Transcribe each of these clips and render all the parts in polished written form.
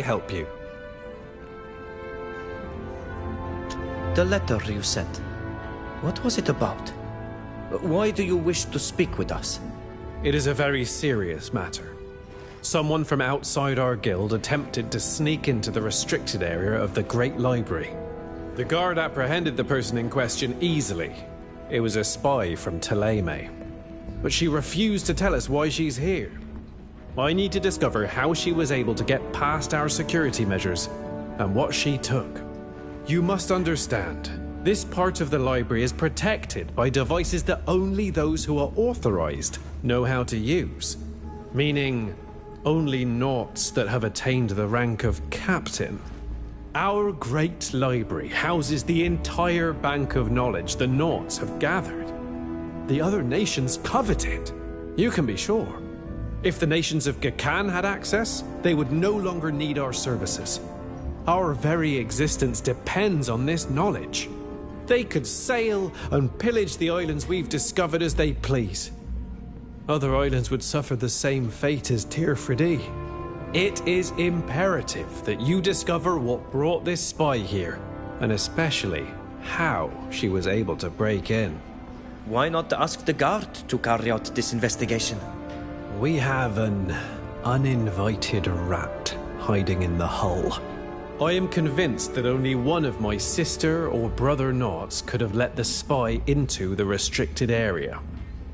help you? The letter you sent. What was it about? Why do you wish to speak with us? It is a very serious matter. Someone from outside our guild attempted to sneak into the restricted area of the Great Library. The guard apprehended the person in question easily. It was a spy from Taleme. But she refused to tell us why she's here. I need to discover how she was able to get past our security measures and what she took. You must understand, this part of the library is protected by devices that only those who are authorized know how to use. Meaning, only Naughts that have attained the rank of captain. Our great library houses the entire bank of knowledge the Naughts have gathered. The other nations covet it, you can be sure. If the nations of Gakan had access, they would no longer need our services. Our very existence depends on this knowledge. They could sail and pillage the islands we've discovered as they please. Other islands would suffer the same fate as Tirfridi. It is imperative that you discover what brought this spy here, and especially how she was able to break in. Why not ask the guard to carry out this investigation? We have an uninvited rat hiding in the hull. I am convinced that only one of my sister or brother Naughts could have let the spy into the restricted area.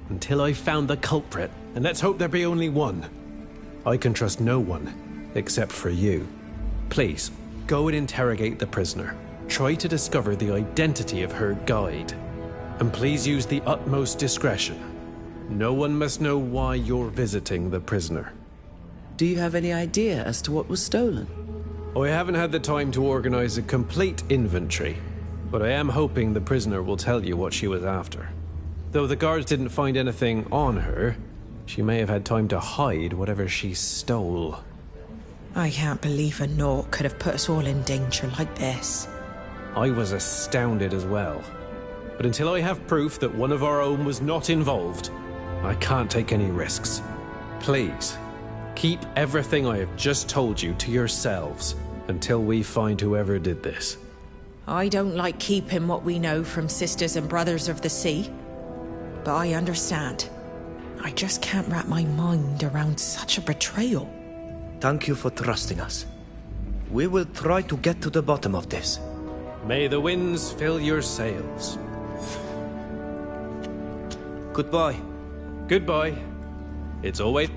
Until I found the culprit, and let's hope there be only one. I can trust no one, except for you. Please, go and interrogate the prisoner. Try to discover the identity of her guide. And please use the utmost discretion. No one must know why you're visiting the prisoner. Do you have any idea as to what was stolen? I haven't had the time to organize a complete inventory, but I am hoping the prisoner will tell you what she was after. Though the guards didn't find anything on her, she may have had time to hide whatever she stole. I can't believe a Naught could have put us all in danger like this. I was astounded as well. But until I have proof that one of our own was not involved, I can't take any risks. Please, keep everything I have just told you to yourselves until we find whoever did this. I don't like keeping what we know from sisters and brothers of the sea, but I understand. I just can't wrap my mind around such a betrayal. Thank you for trusting us. We will try to get to the bottom of this. May the winds fill your sails. Goodbye. Goodbye. It's always...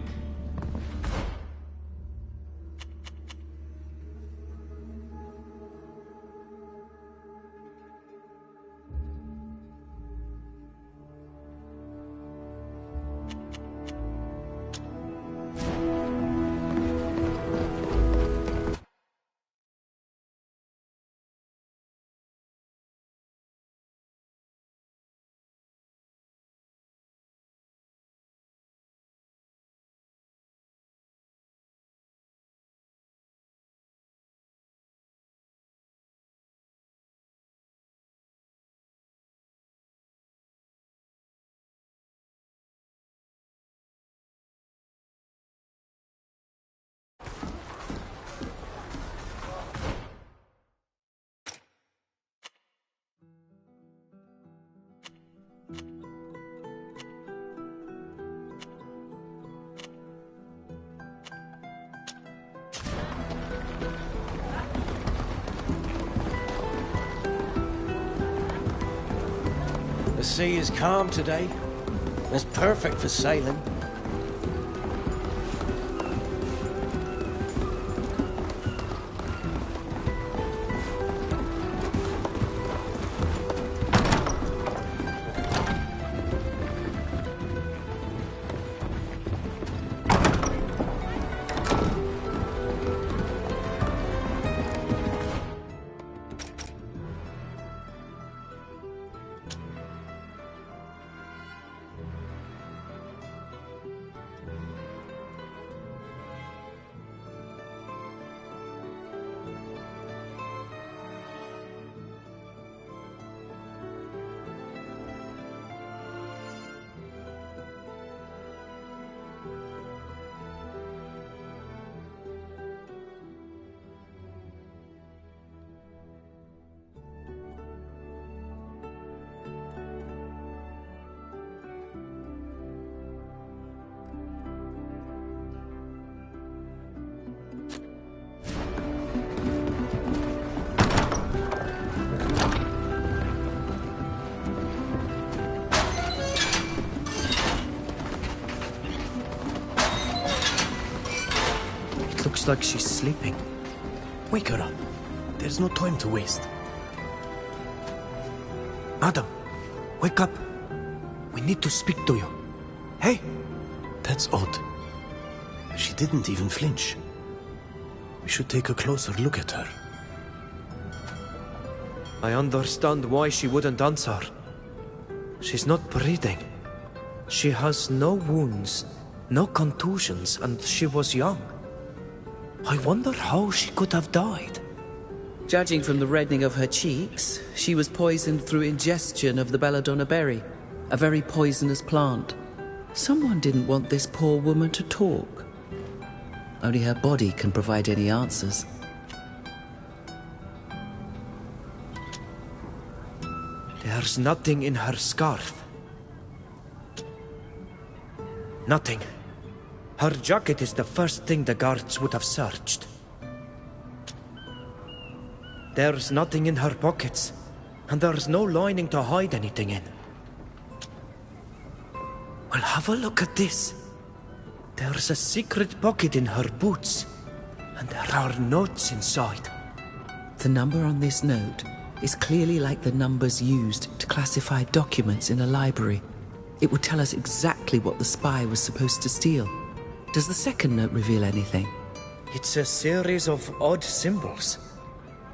The sea is calm today. It's perfect for sailing. Looks like she's sleeping. Wake her up. There's no time to waste. Madam, wake up. We need to speak to you. Hey! That's odd. She didn't even flinch. We should take a closer look at her. I understand why she wouldn't answer. She's not breathing. She has no wounds, no contusions, and she was young. I wonder how she could have died. Judging from the reddening of her cheeks, she was poisoned through ingestion of the belladonna berry, a very poisonous plant. Someone didn't want this poor woman to talk. Only her body can provide any answers. There's nothing in her scarf. Nothing. Her jacket is the first thing the guards would have searched. There's nothing in her pockets, and there's no lining to hide anything in. Well, have a look at this. There's a secret pocket in her boots, and there are notes inside. The number on this note is clearly like the numbers used to classify documents in a library. It would tell us exactly what the spy was supposed to steal. Does the second note reveal anything? It's a series of odd symbols.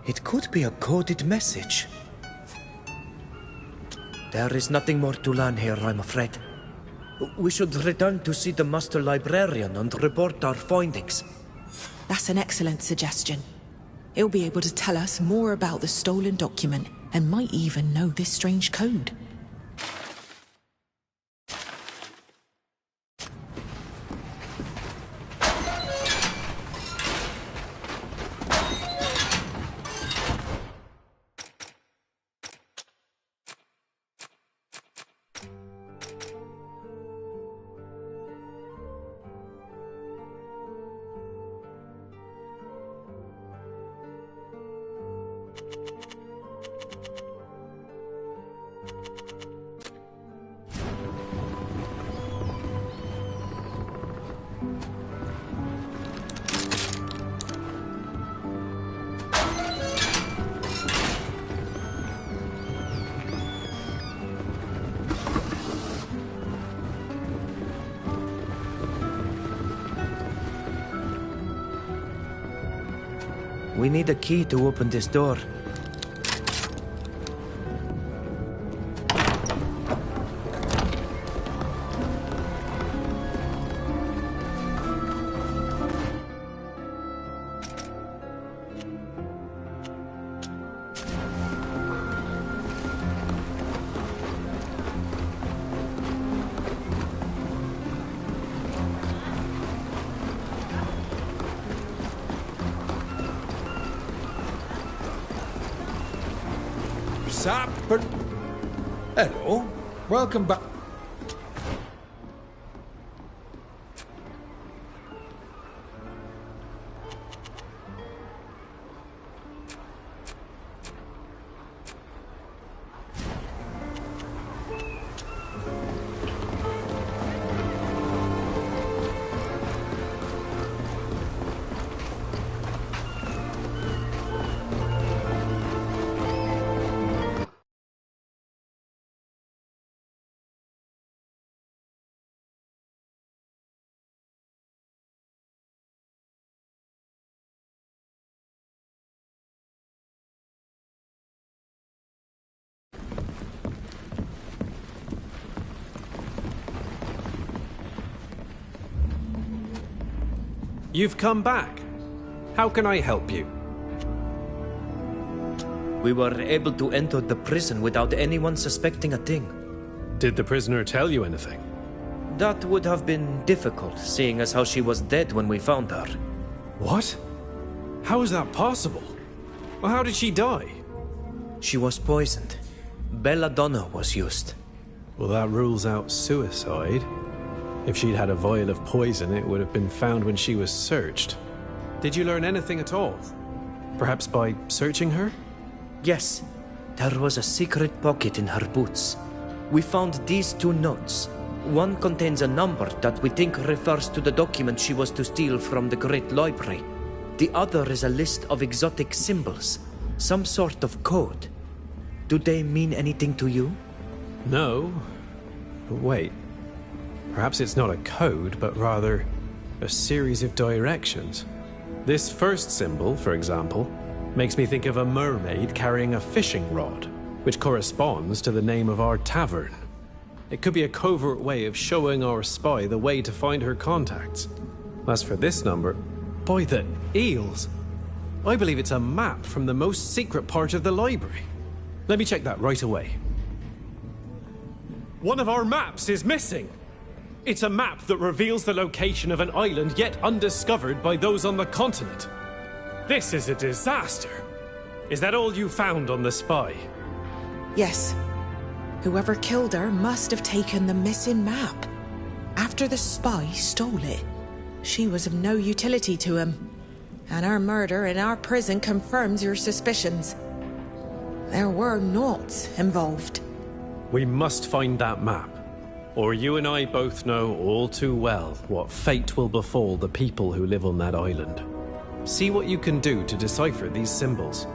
It could be a coded message. There is nothing more to learn here, I'm afraid. We should return to see the Master Librarian and report our findings. That's an excellent suggestion. He'll be able to tell us more about the stolen document and might even know this strange code. We need a key to open this door. Sapper. Hello. Welcome back. You've come back. How can I help you? We were able to enter the prison without anyone suspecting a thing. Did the prisoner tell you anything? That would have been difficult, seeing as how she was dead when we found her. What? How is that possible? Well, how did she die? She was poisoned. Belladonna was used. Well, that rules out suicide. If she'd had a vial of poison, it would have been found when she was searched. Did you learn anything at all? Perhaps by searching her? Yes, there was a secret pocket in her boots. We found these two notes. One contains a number that we think refers to the document she was to steal from the Great Library. The other is a list of exotic symbols, some sort of code. Do they mean anything to you? No. But wait. Perhaps it's not a code, but rather a series of directions. This first symbol, for example, makes me think of a mermaid carrying a fishing rod, which corresponds to the name of our tavern. It could be a covert way of showing our spy the way to find her contacts. As for this number, by the eels! I believe it's a map from the most secret part of the library. Let me check that right away. One of our maps is missing! It's a map that reveals the location of an island yet undiscovered by those on the continent. This is a disaster. Is that all you found on the spy? Yes. Whoever killed her must have taken the missing map. After the spy stole it, she was of no utility to him. And her murder in our prison confirms your suspicions. There were noughts involved. We must find that map, or you and I both know all too well what fate will befall the people who live on that island. See what you can do to decipher these symbols.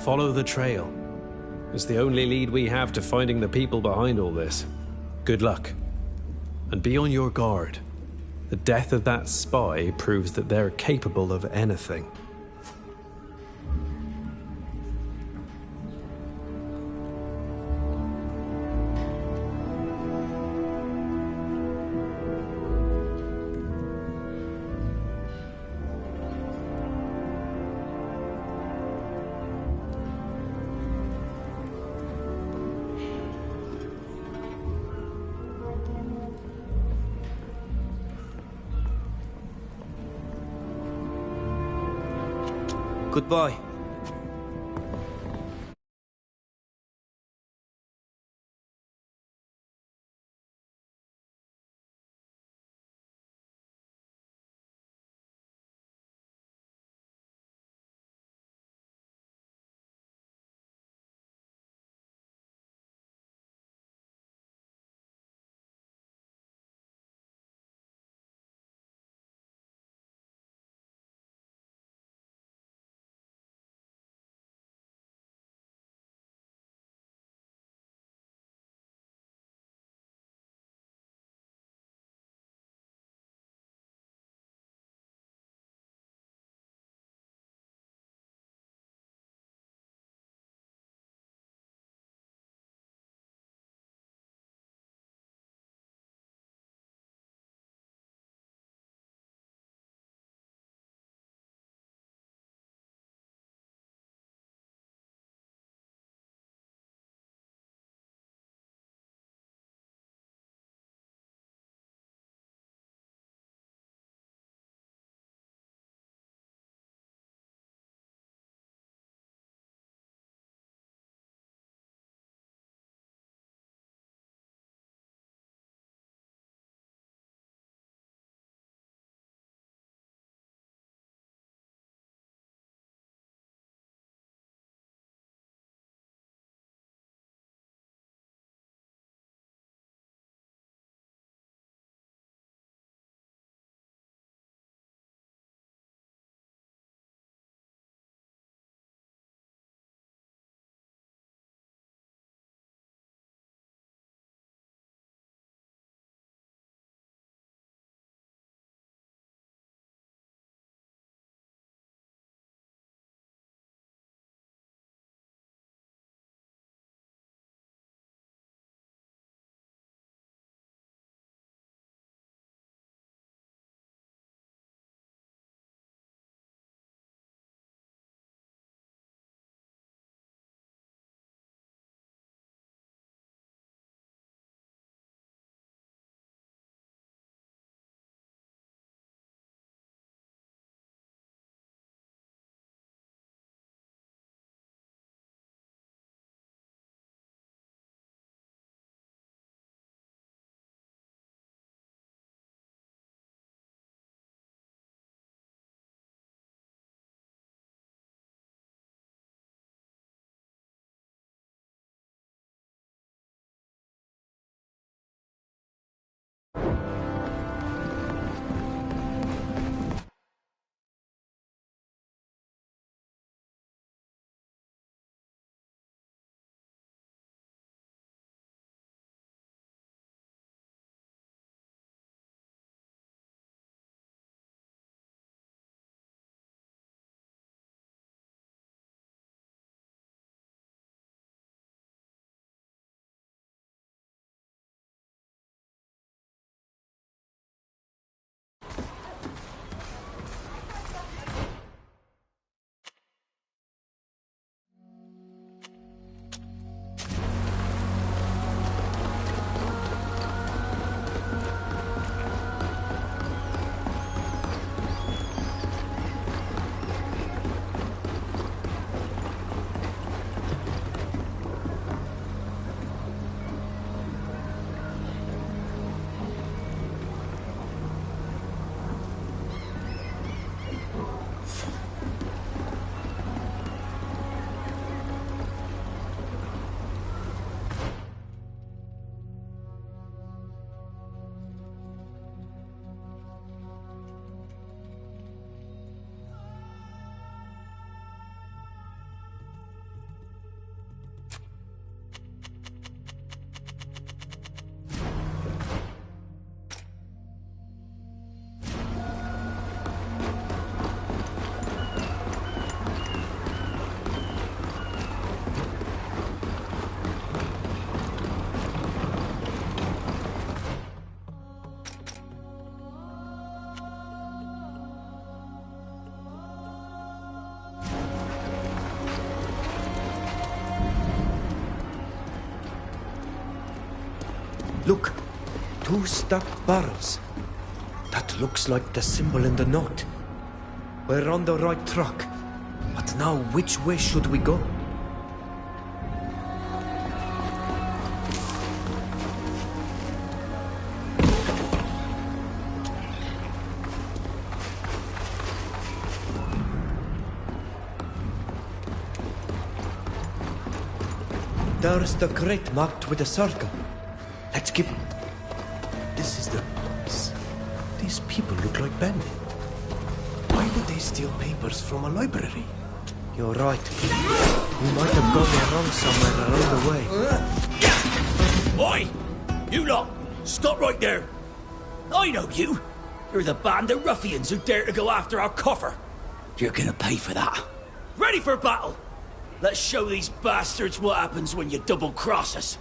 Follow the trail. It's the only lead we have to finding the people behind all this. Good luck. And be on your guard. The death of that spy proves that they're capable of anything. Goodbye. Look, 2 stacked barrels. That looks like the symbol in the note. We're on the right track. But now, which way should we go? There's the crate marked with a circle. Let's keep... This is the... These people look like bandits. Why would they steal papers from a library? You're right. We might have gone wrong somewhere along the way. Oi! You lot! Stop right there! I know you! You're the band of ruffians who dare to go after our coffer! You're gonna pay for that. Ready for battle! Let's show these bastards what happens when you double-cross us.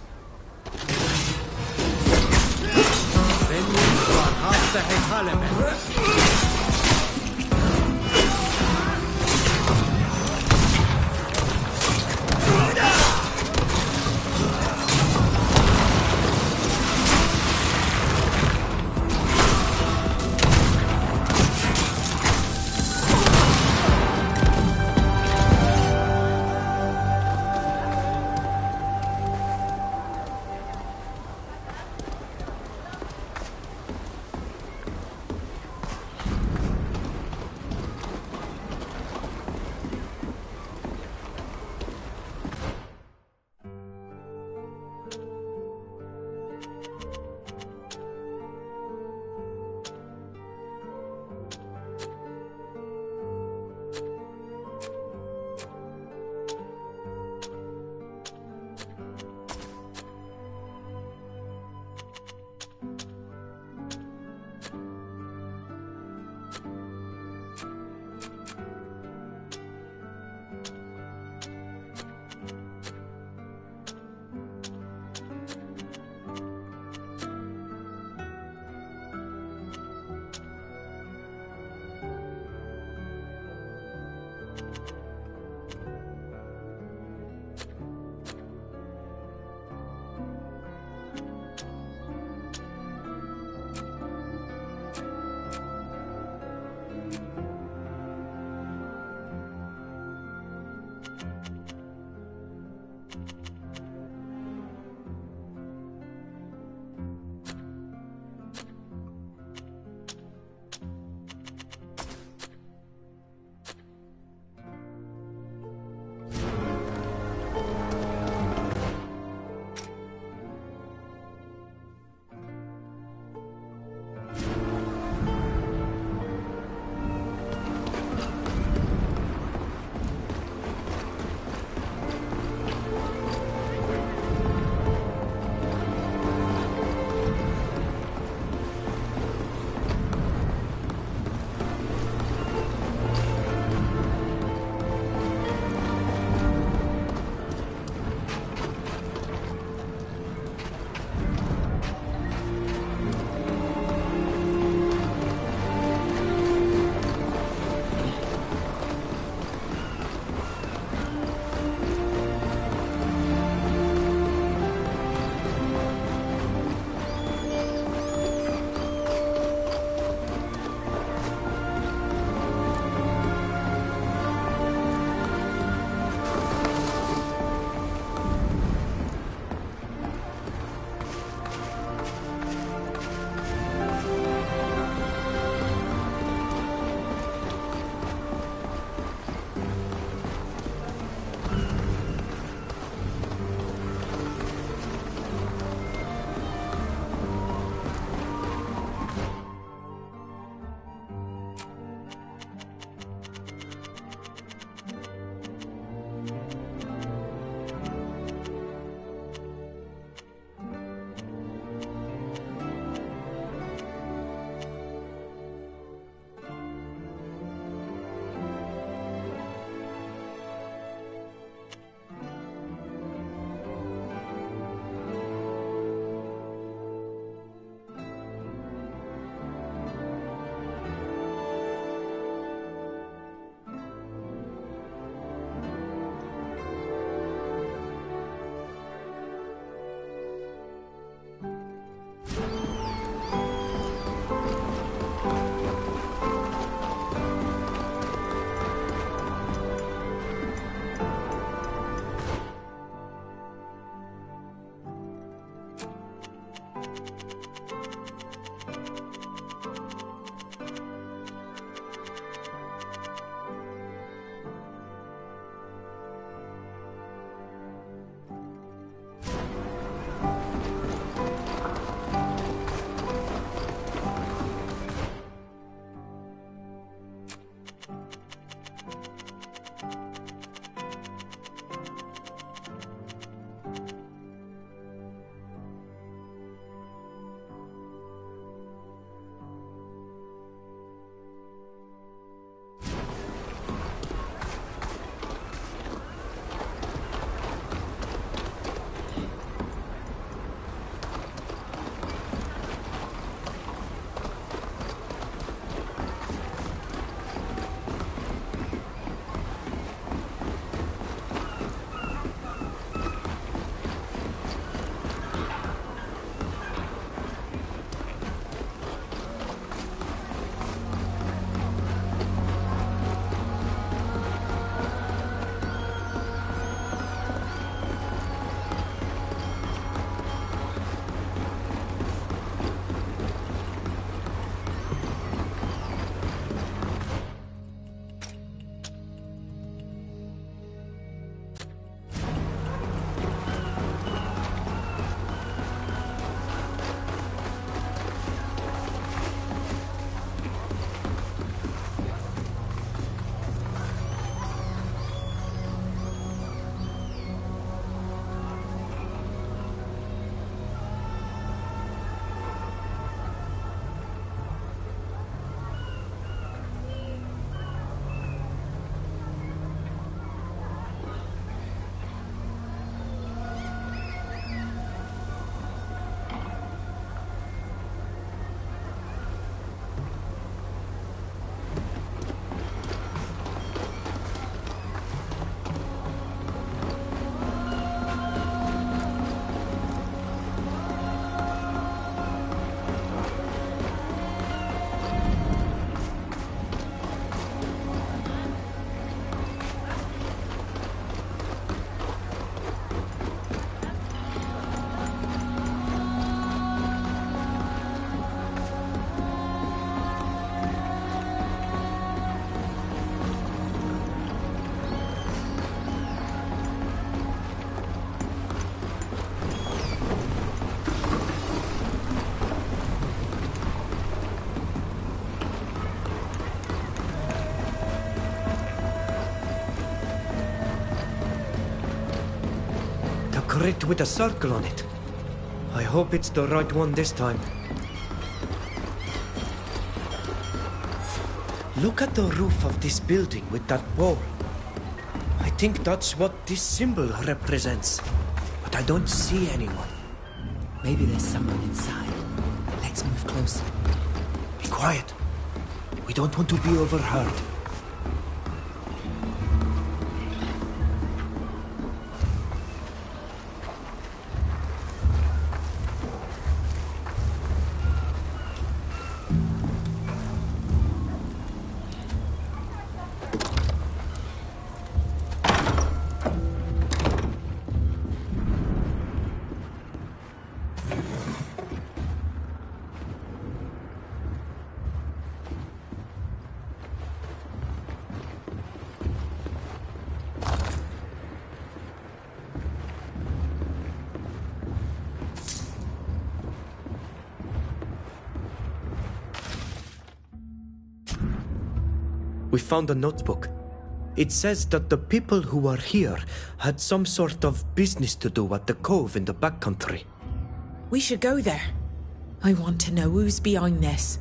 grit with a circle on it. I hope it's the right one this time. Look at the roof of this building with that wall. I think that's what this symbol represents. But I don't see anyone. Maybe there's someone inside. Let's move closer. Be quiet. We don't want to be overheard. We found a notebook. It says that the people who were here had some sort of business to do at the cove in the backcountry. We should go there. I want to know who's behind this.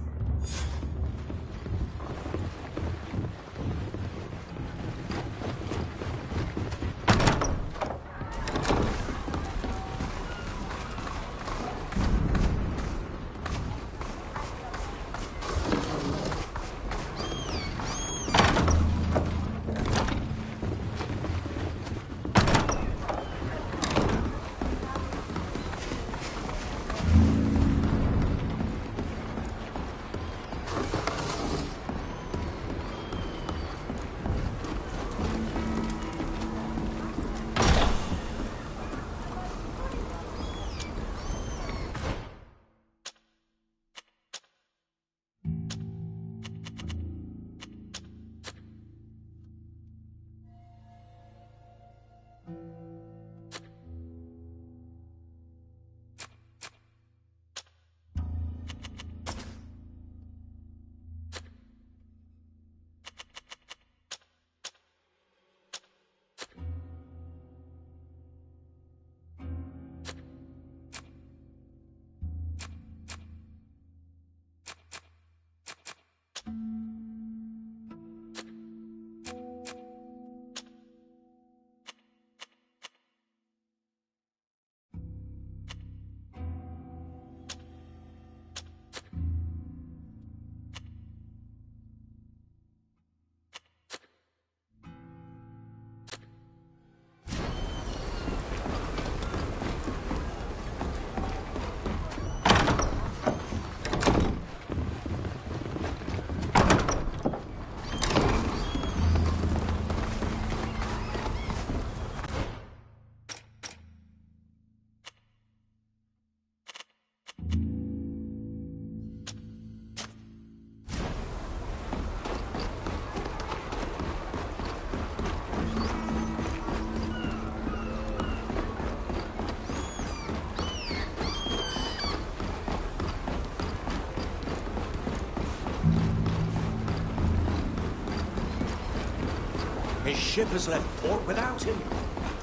His ship has left port without him.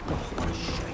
Oh, what a shame.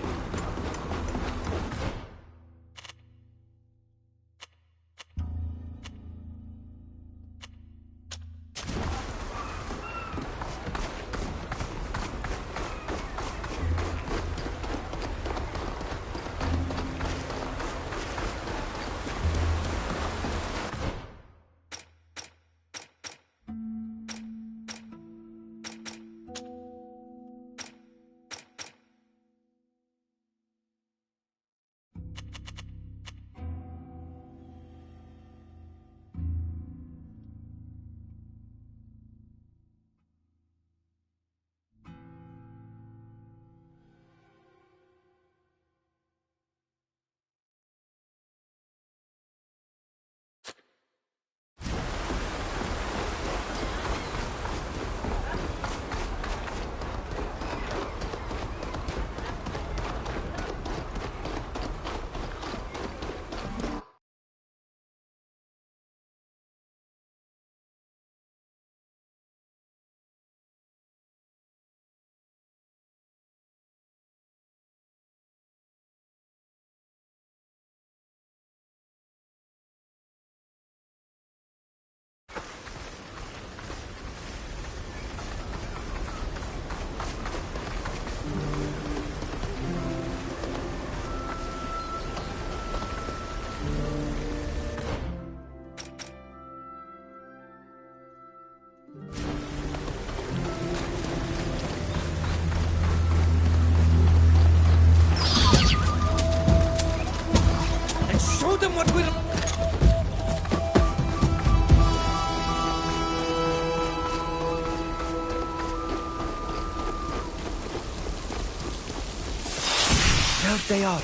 There they are.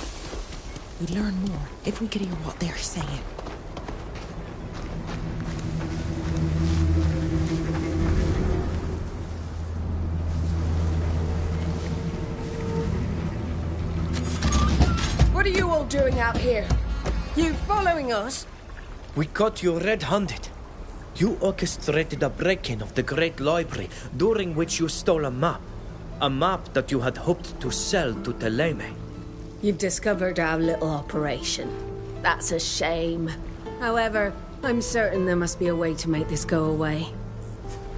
We learn more if we could hear what they're saying. What are you all doing out here? You following us? We caught you red-handed. You orchestrated a break-in of the Great Library, during which you stole a map. A map that you had hoped to sell to Teleme. You've discovered our little operation. That's a shame. However, I'm certain there must be a way to make this go away.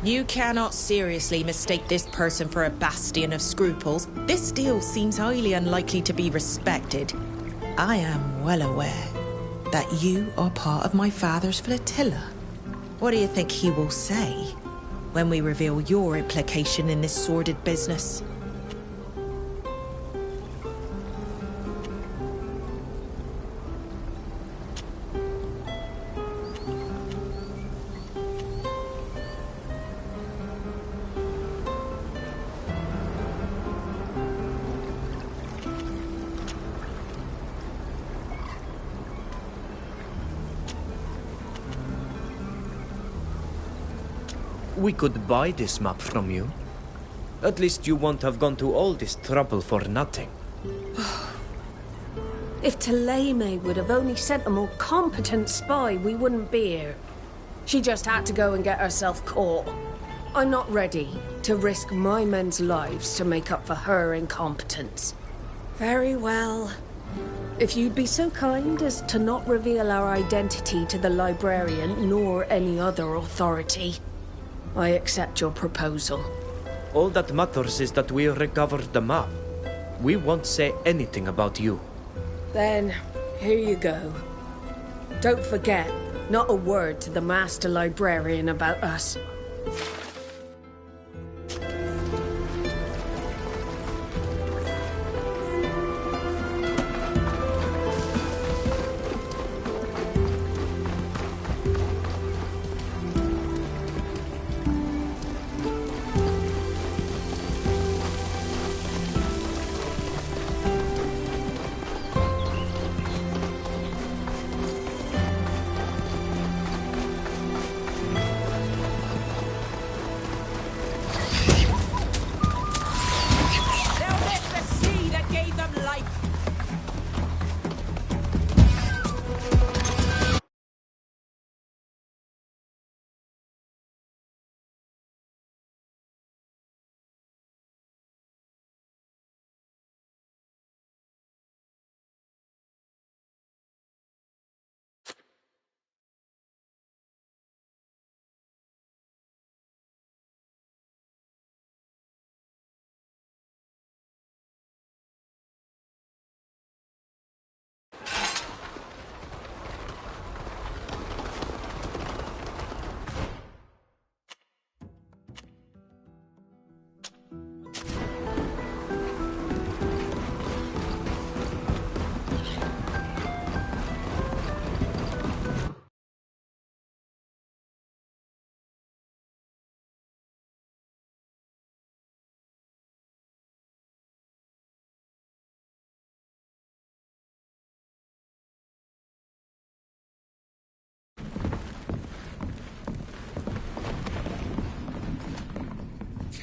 You cannot seriously mistake this person for a bastion of scruples. This deal seems highly unlikely to be respected. I am well aware that you are part of my father's flotilla. What do you think he will say when we reveal your implication in this sordid business? We could buy this map from you. At least you won't have gone to all this trouble for nothing. If Teleme would have only sent a more competent spy, we wouldn't be here. She just had to go and get herself caught. I'm not ready to risk my men's lives to make up for her incompetence. Very well. If you'd be so kind as to not reveal our identity to the librarian nor any other authority, I accept your proposal. All that matters is that we recovered the map. We won't say anything about you. Then, here you go. Don't forget, not a word to the Master Librarian about us.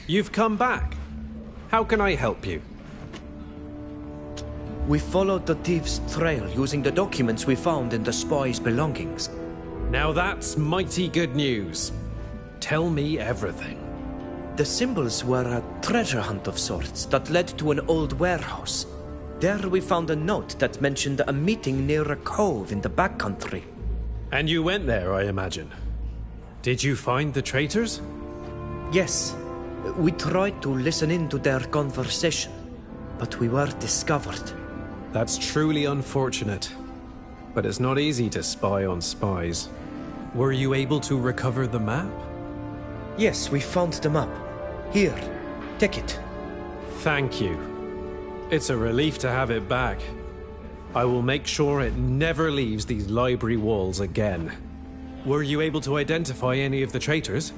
You've come back. How can I help you? We followed the thief's trail using the documents we found in the spy's belongings. Now that's mighty good news. Tell me everything. The symbols were a treasure hunt of sorts that led to an old warehouse. There we found a note that mentioned a meeting near a cove in the backcountry. And you went there, I imagine. Did you find the traitors? Yes. We tried to listen in to their conversation, but we were discovered. That's truly unfortunate. But it's not easy to spy on spies. Were you able to recover the map? Yes, we found the map. Here, take it. Thank you. It's a relief to have it back. I will make sure it never leaves these library walls again. Were you able to identify any of the traitors?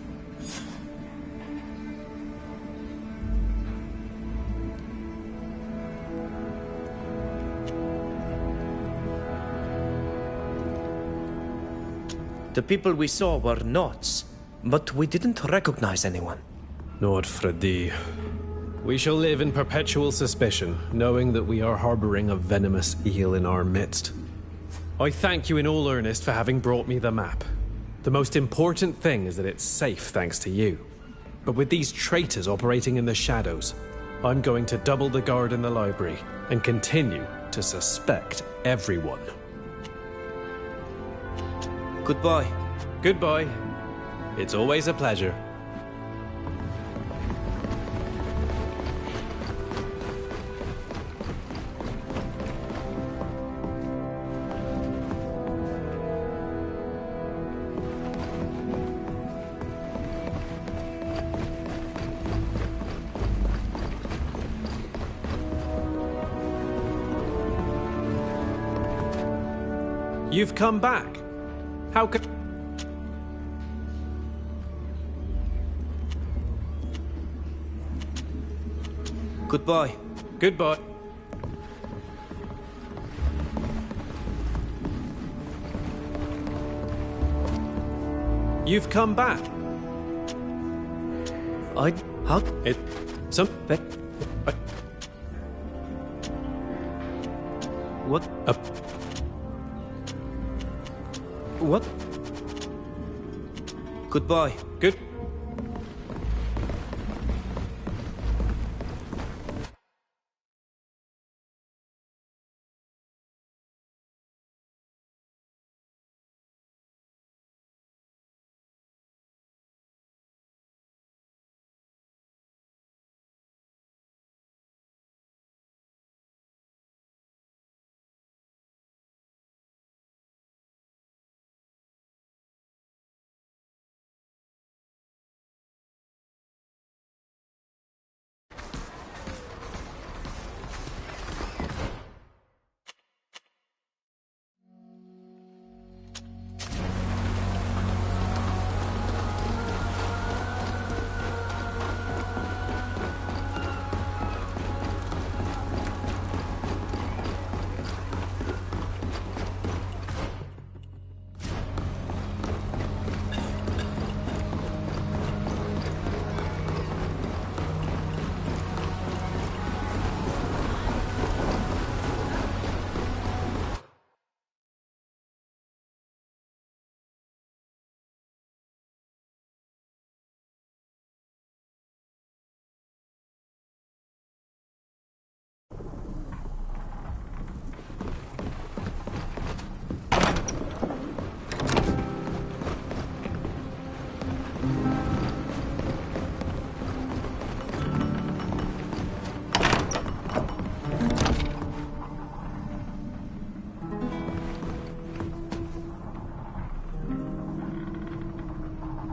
The people we saw were Knots, but we didn't recognize anyone. Nord Fredi. We shall live in perpetual suspicion, knowing that we are harboring a venomous eel in our midst. I thank you in all earnest for having brought me the map. The most important thing is that it's safe thanks to you. But with these traitors operating in the shadows, I'm going to double the guard in the library and continue to suspect everyone. Goodbye. Goodbye. It's always a pleasure. You've come back. How could... Goodbye. Goodbye. You've come back. How? It... Some... What? What? Goodbye. Good...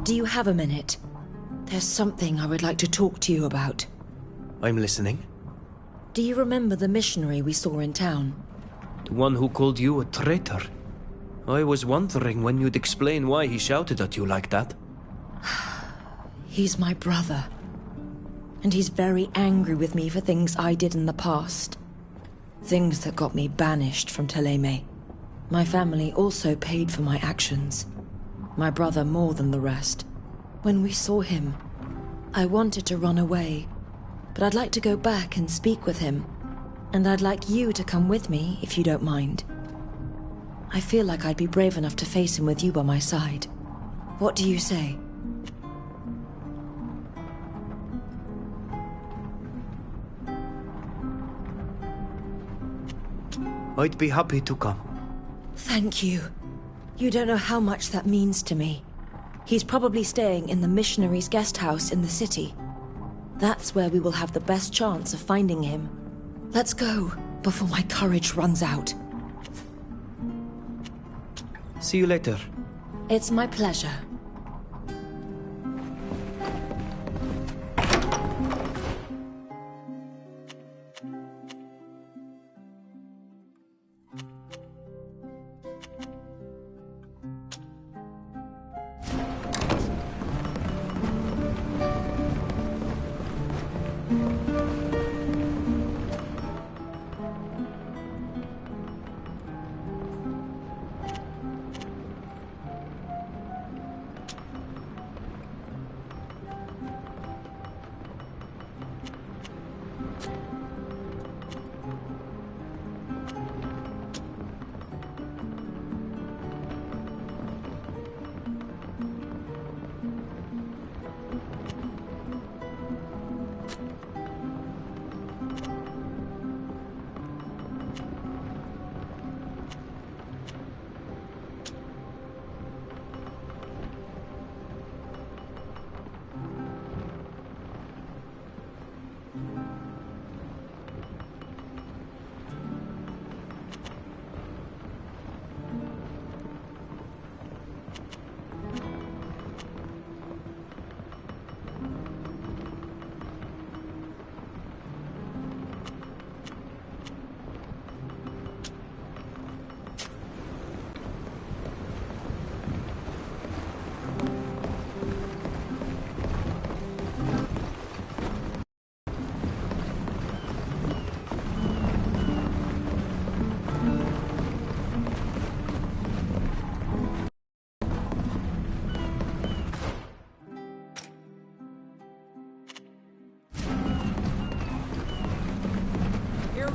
Do you have a minute? There's something I would like to talk to you about. I'm listening. Do you remember the missionary we saw in town? The one who called you a traitor. I was wondering when you'd explain why he shouted at you like that. He's my brother. And he's very angry with me for things I did in the past. Things that got me banished from Teleme. My family also paid for my actions. My brother more than the rest. When we saw him, I wanted to run away, but I'd like to go back and speak with him. And I'd like you to come with me, if you don't mind. I feel like I'd be brave enough to face him with you by my side. What do you say? I'd be happy to come. Thank you. You don't know how much that means to me. He's probably staying in the missionary's guest house in the city. That's where we will have the best chance of finding him. Let's go, before my courage runs out. See you later. It's my pleasure.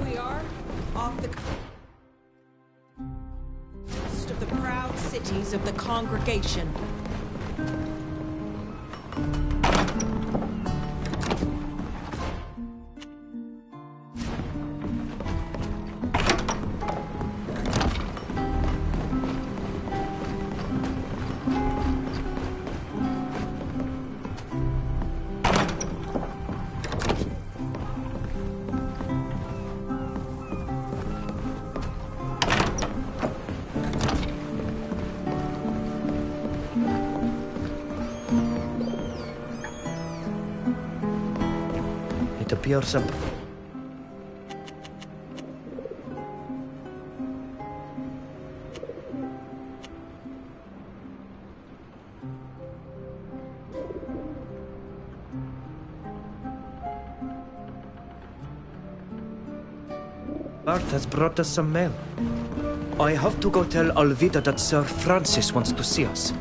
we are, off the coast of the proud cities of the congregation. It appears a... Bart has brought us some mail. I have to go tell Alvida that Sir Francis wants to see us.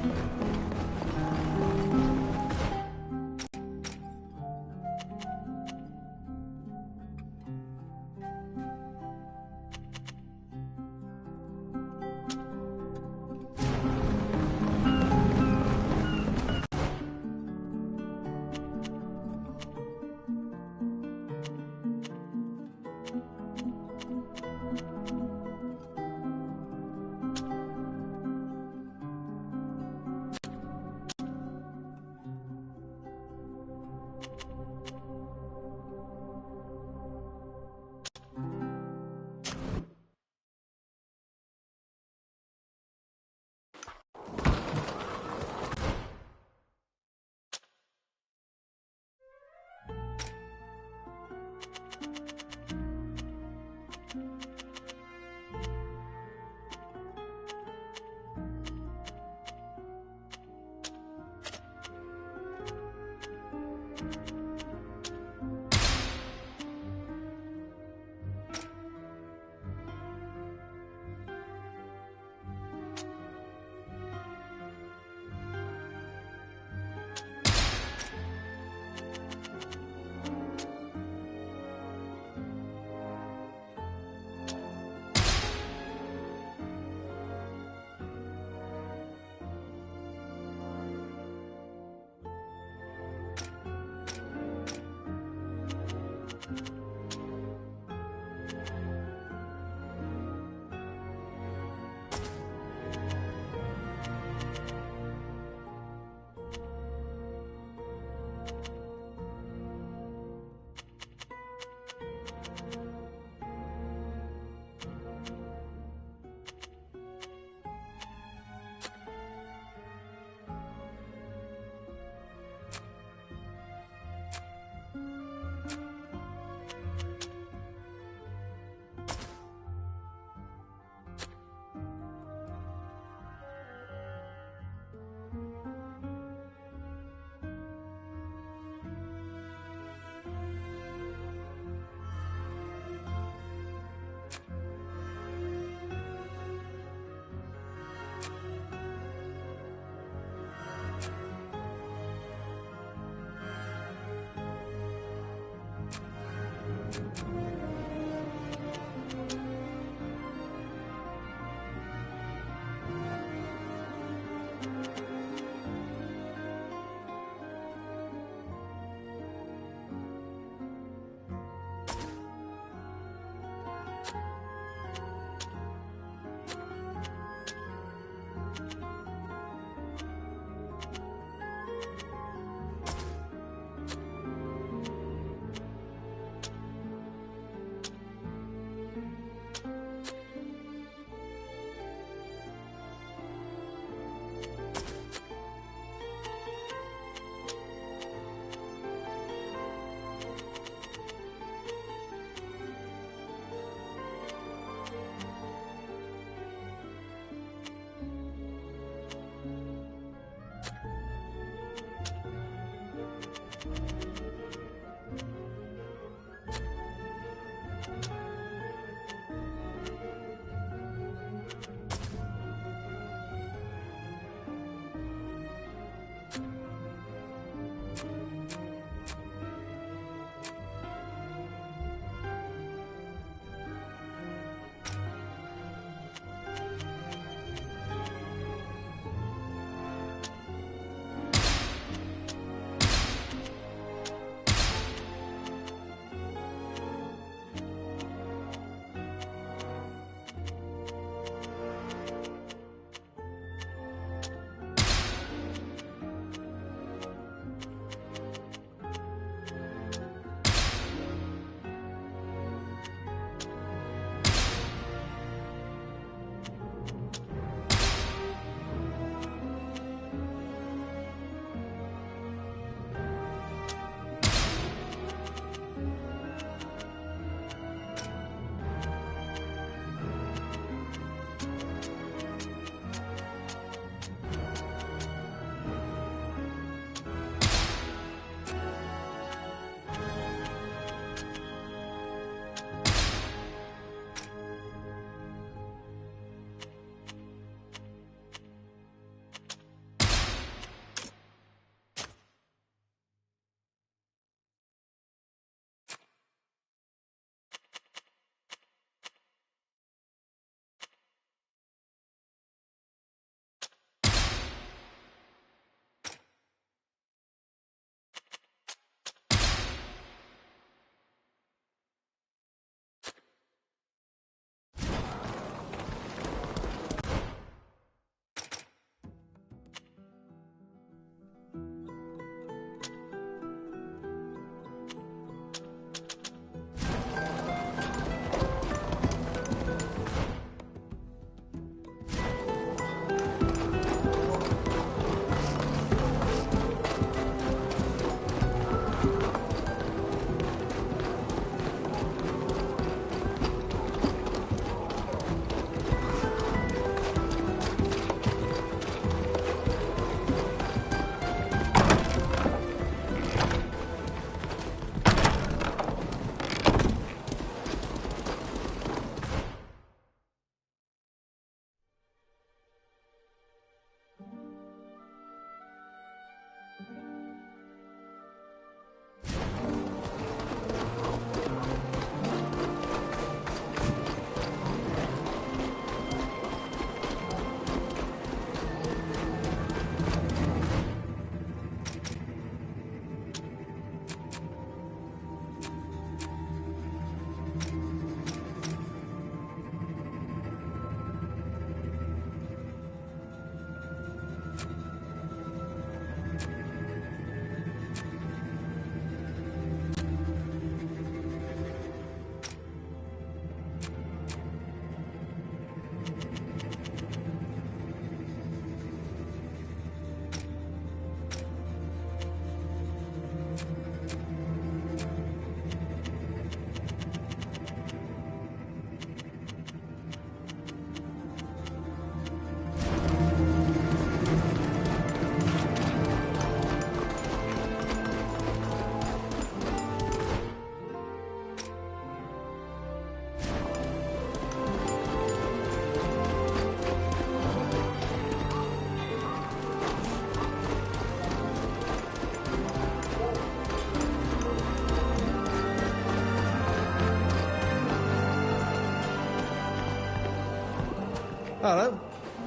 Hello.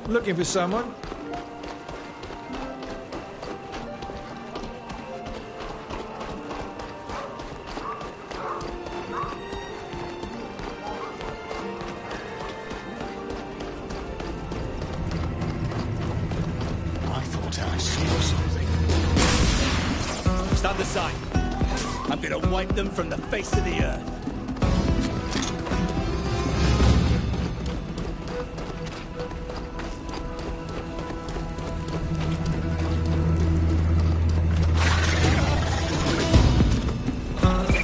Looking for someone? I thought I saw something. Stand aside. I'm gonna wipe them from the face of the earth.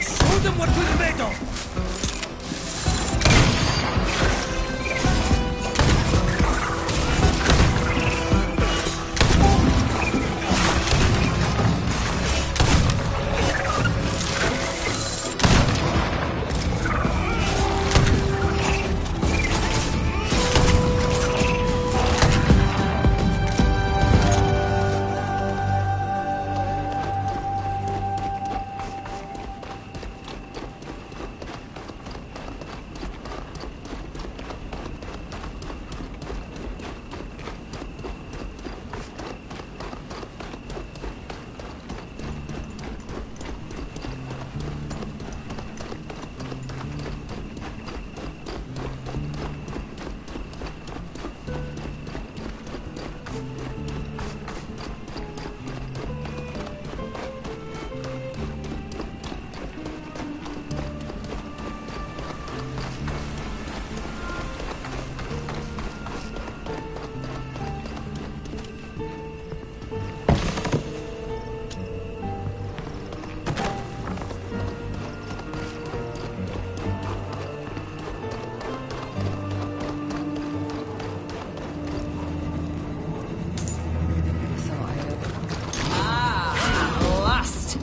Show them what we're made of!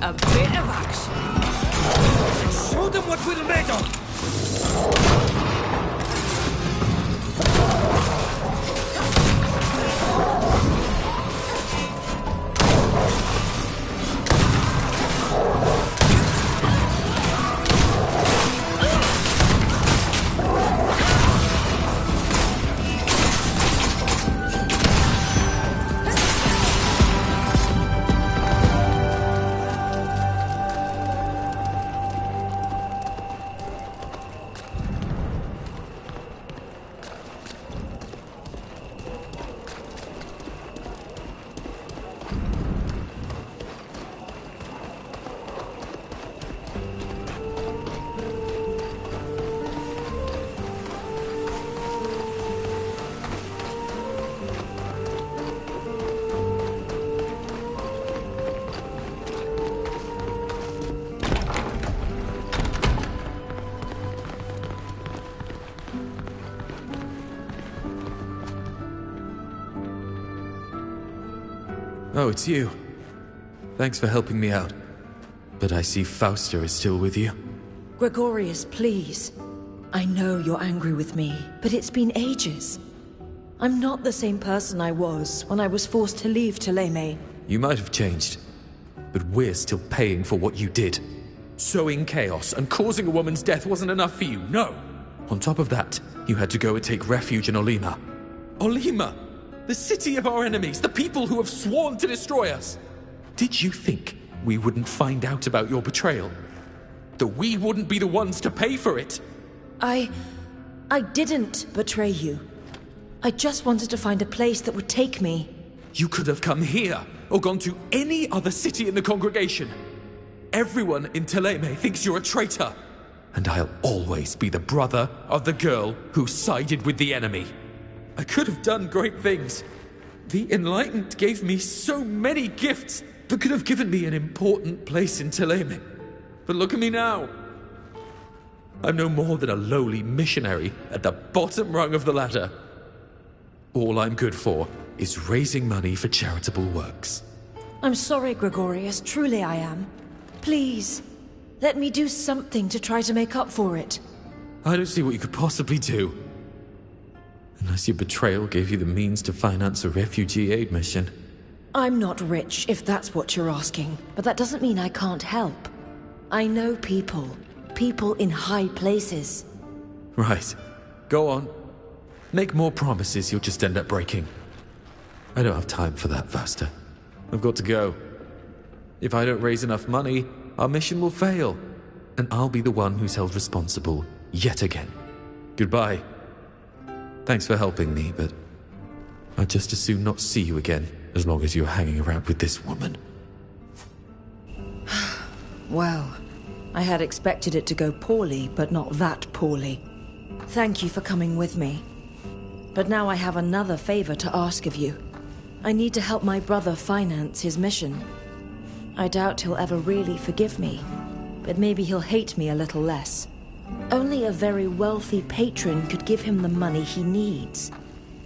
A bit of action. Show them what we're made of! Oh, it's you. Thanks for helping me out. But I see Fausta is still with you. Gregorius, please. I know you're angry with me, but it's been ages. I'm not the same person I was when I was forced to leave Thélème. You might have changed, but we're still paying for what you did. Sowing chaos and causing a woman's death wasn't enough for you, no! On top of that, you had to go and take refuge in Olima. Olima! The city of our enemies, the people who have sworn to destroy us! Did you think we wouldn't find out about your betrayal? That we wouldn't be the ones to pay for it? I didn't betray you. I just wanted to find a place that would take me. You could have come here, or gone to any other city in the congregation. Everyone in Thélème thinks you're a traitor. And I'll always be the brother of the girl who sided with the enemy. I could have done great things. The Enlightened gave me so many gifts that could have given me an important place in Thélème. But look at me now. I'm no more than a lowly missionary at the bottom rung of the ladder. All I'm good for is raising money for charitable works. I'm sorry, Gregorius. Truly I am. Please, let me do something to try to make up for it. I don't see what you could possibly do. Unless your betrayal gave you the means to finance a refugee aid mission. I'm not rich, if that's what you're asking. But that doesn't mean I can't help. I know people. People in high places. Right. Go on. Make more promises you'll just end up breaking. I don't have time for that, Vasta. I've got to go. If I don't raise enough money, our mission will fail, and I'll be the one who's held responsible yet again. Goodbye. Thanks for helping me, but I'd just as soon not see you again, as long as you're hanging around with this woman. Well, I had expected it to go poorly, but not that poorly. Thank you for coming with me. But now I have another favor to ask of you. I need to help my brother finance his mission. I doubt he'll ever really forgive me, but maybe he'll hate me a little less. Only a very wealthy patron could give him the money he needs,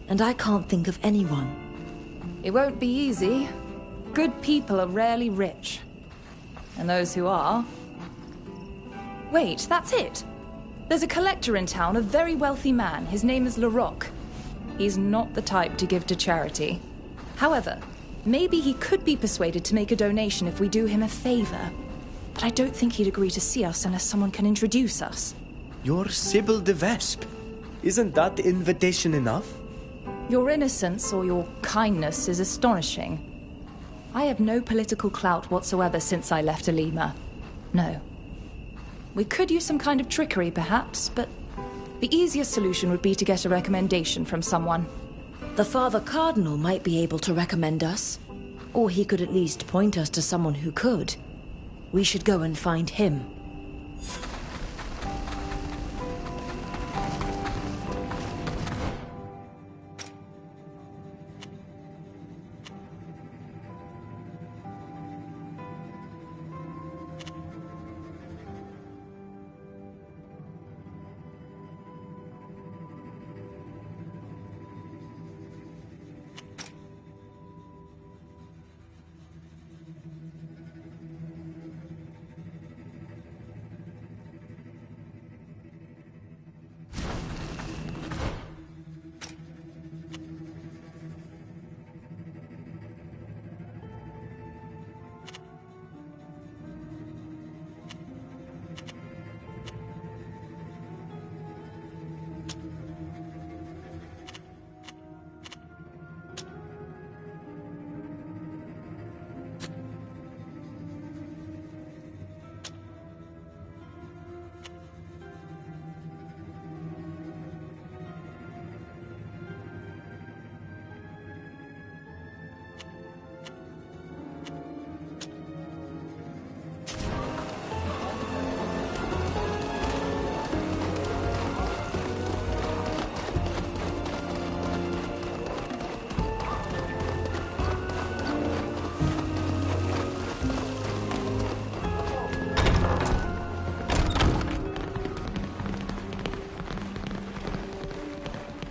and I can't think of anyone. It won't be easy. Good people are rarely rich. And those who are... Wait, that's it! There's a collector in town, a very wealthy man. His name is Larocque. He's not the type to give to charity. However, maybe he could be persuaded to make a donation if we do him a favor. But I don't think he'd agree to see us unless someone can introduce us. You're Sybil de Vespe. Isn't that invitation enough? Your innocence or your kindness is astonishing. I have no political clout whatsoever since I left Alima. No. We could use some kind of trickery, perhaps, but the easiest solution would be to get a recommendation from someone. The Father Cardinal might be able to recommend us, or he could at least point us to someone who could. We should go and find him.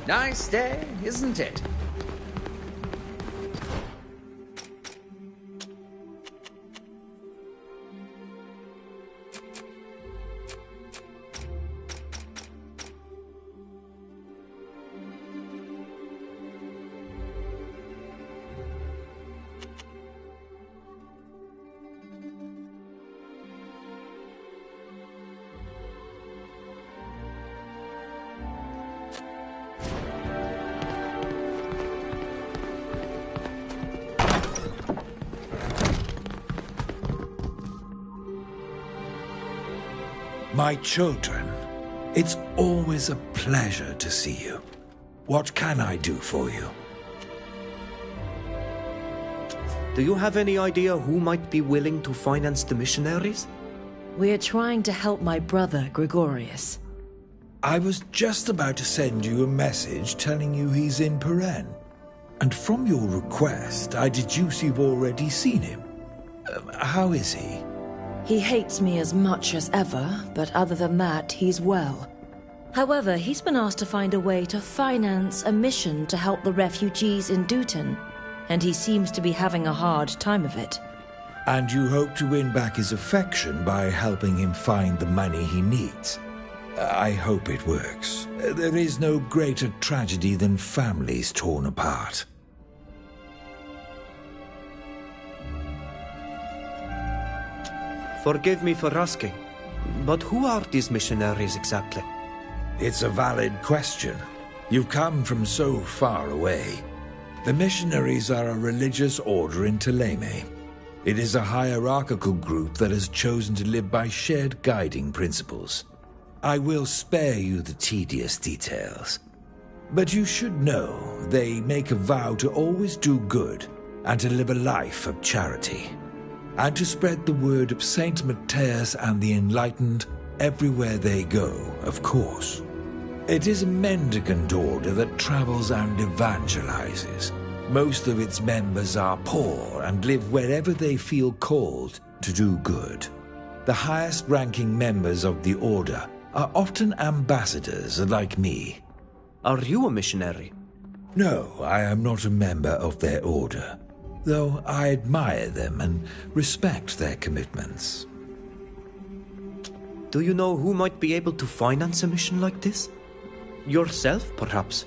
Nice day, isn't it? My children, it's always a pleasure to see you. What can I do for you? Do you have any idea who might be willing to finance the missionaries? We're trying to help my brother, Gregorius. I was just about to send you a message telling you he's in Peren. And from your request, I deduce you've already seen him. How is he? He hates me as much as ever, but other than that, he's well. However, he's been asked to find a way to finance a mission to help the refugees in Dutton, and he seems to be having a hard time of it. And you hope to win back his affection by helping him find the money he needs. I hope it works. There is no greater tragedy than families torn apart. Forgive me for asking, but who are these missionaries exactly? It's a valid question. You've come from so far away. The missionaries are a religious order in Thélème. It is a hierarchical group that has chosen to live by shared guiding principles. I will spare you the tedious details. But you should know they make a vow to always do good and to live a life of charity, and to spread the word of Saint Matthias and the enlightened everywhere they go, of course. It is a mendicant order that travels and evangelizes. Most of its members are poor and live wherever they feel called to do good. The highest-ranking members of the order are often ambassadors like me. Are you a missionary? No, I am not a member of their order, though I admire them and respect their commitments. Do you know who might be able to finance a mission like this? Yourself, perhaps?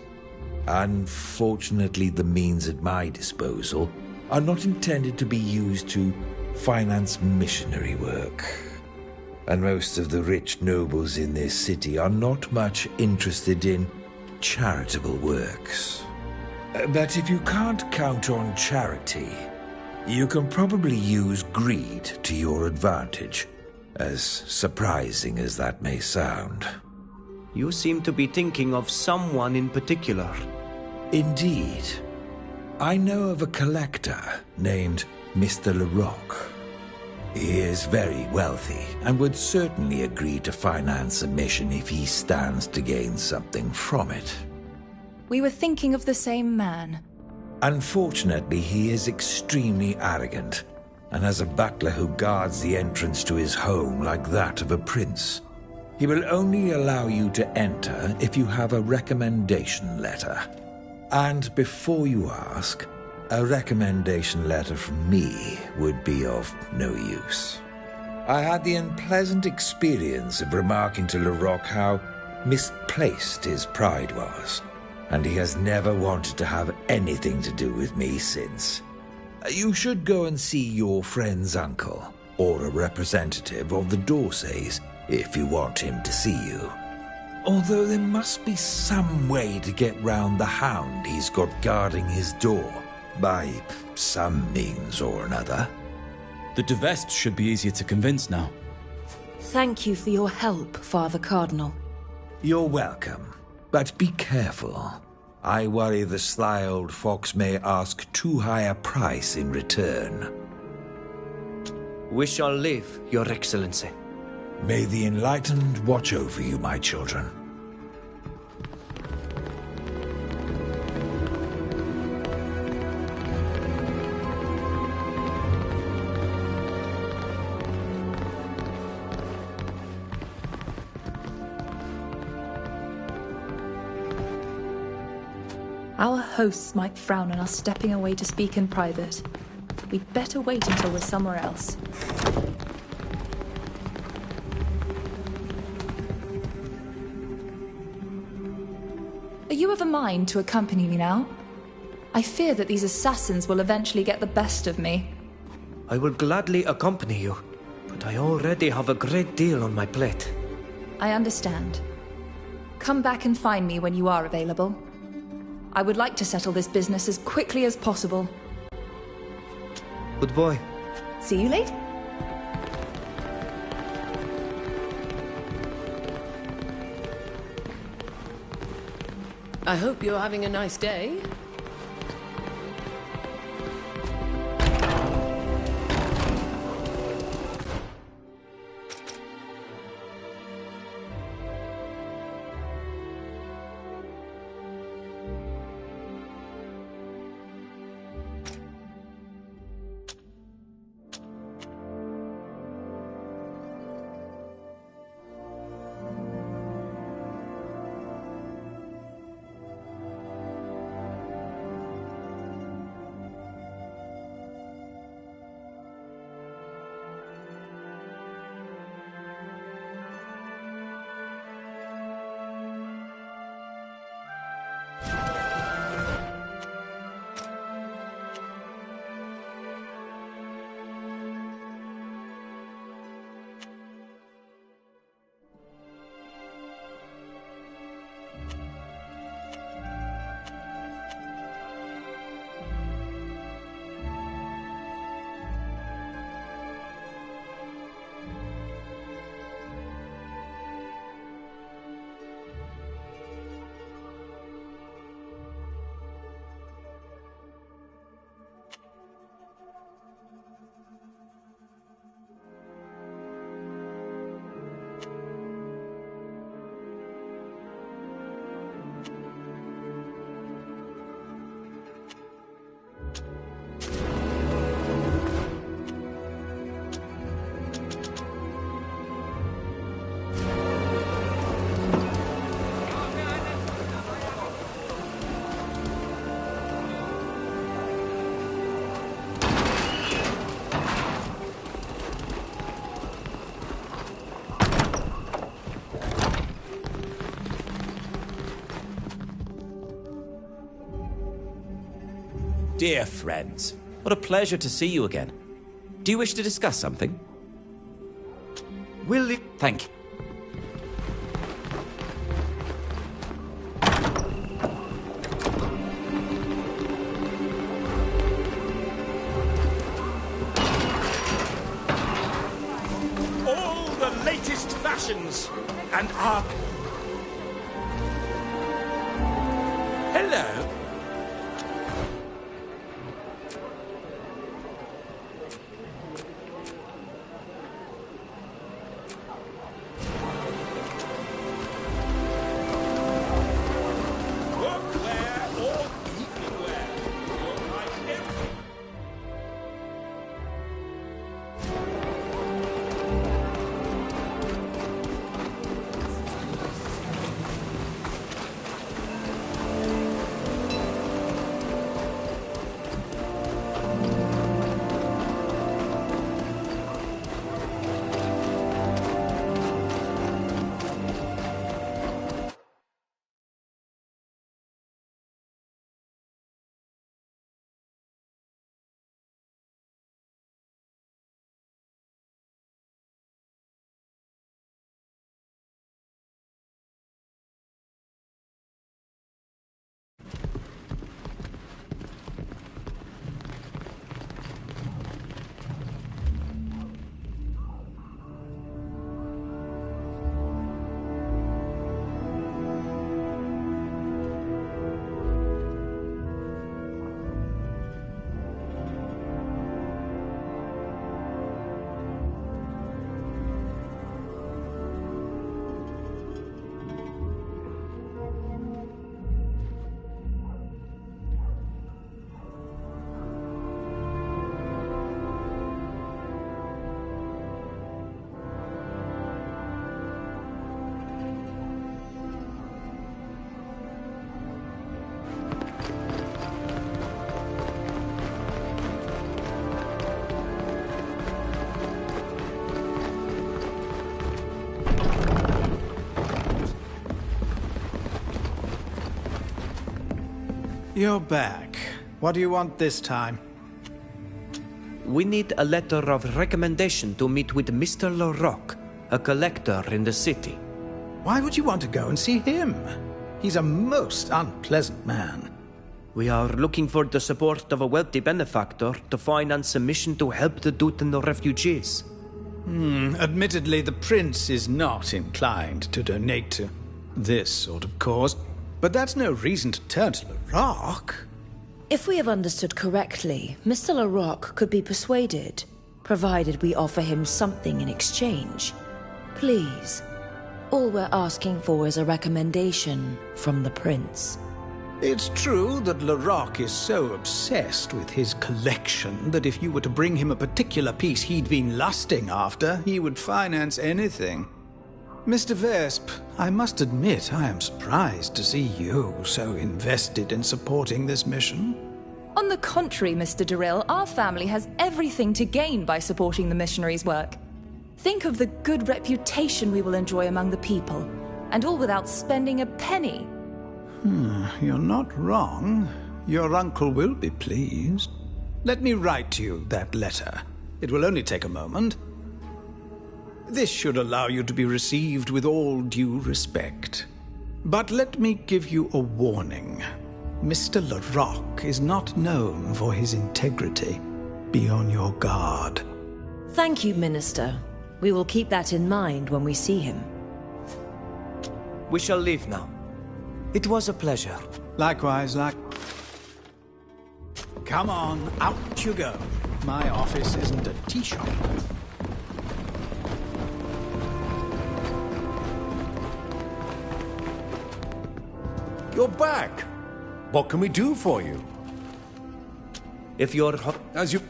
Unfortunately, the means at my disposal are not intended to be used to finance missionary work. And most of the rich nobles in this city are not much interested in charitable works. But if you can't count on charity, you can probably use greed to your advantage, as surprising as that may sound. You seem to be thinking of someone in particular. Indeed. I know of a collector named Mr. Larocque. He is very wealthy and would certainly agree to finance a mission if he stands to gain something from it. We were thinking of the same man. Unfortunately, he is extremely arrogant and has a butler who guards the entrance to his home like that of a prince. He will only allow you to enter if you have a recommendation letter. And before you ask, a recommendation letter from me would be of no use. I had the unpleasant experience of remarking to Larocque how misplaced his pride was, and he has never wanted to have anything to do with me since. You should go and see your friend's uncle, or a representative of the Dorsays, if you want him to see you. Although there must be some way to get round the hound he's got guarding his door, by some means or another. The de Vesps should be easier to convince now. Thank you for your help, Father Cardinal. You're welcome, but be careful. I worry the sly old fox may ask too high a price in return. We shall live, Your Excellency. May the enlightened watch over you, my children. Our hosts might frown on us stepping away to speak in private. We'd better wait until we're somewhere else. Are you of a mind to accompany me now? I fear that these assassins will eventually get the best of me. I will gladly accompany you, but I already have a great deal on my plate. I understand. Come back and find me when you are available. I would like to settle this business as quickly as possible. Goodbye. See you later. I hope you're having a nice day. Dear friends, what a pleasure to see you again. Do you wish to discuss something? Thank you. All the latest fashions and our... Hello. Workwear or evening wear. You'll find everything. You're back. What do you want this time? We need a letter of recommendation to meet with Mr. Larocque, a collector in the city. Why would you want to go and see him? He's a most unpleasant man. We are looking for the support of a wealthy benefactor to finance a mission to help the Dutton refugees. Admittedly, the prince is not inclined to donate to this sort of cause, but that's no reason to turn to Larocque. If we have understood correctly, Mr. Larocque could be persuaded, provided we offer him something in exchange. Please. All we're asking for is a recommendation from the prince. It's true that Larocque is so obsessed with his collection that if you were to bring him a particular piece he'd been lusting after, he would finance anything. Mr. Vesp, I must admit I am surprised to see you so invested in supporting this mission. On the contrary, Mr. Durrell, our family has everything to gain by supporting the missionaries' work. Think of the good reputation we will enjoy among the people, and all without spending a penny. You're not wrong. Your uncle will be pleased. Let me write you that letter. It will only take a moment. This should allow you to be received with all due respect. But let me give you a warning. Mr. Larocque is not known for his integrity. Be on your guard. Thank you, Minister. We will keep that in mind when we see him. We shall leave now. It was a pleasure. Likewise, Come on, out you go. My office isn't a tea shop. You're back. What can we do for you? If you're... As you...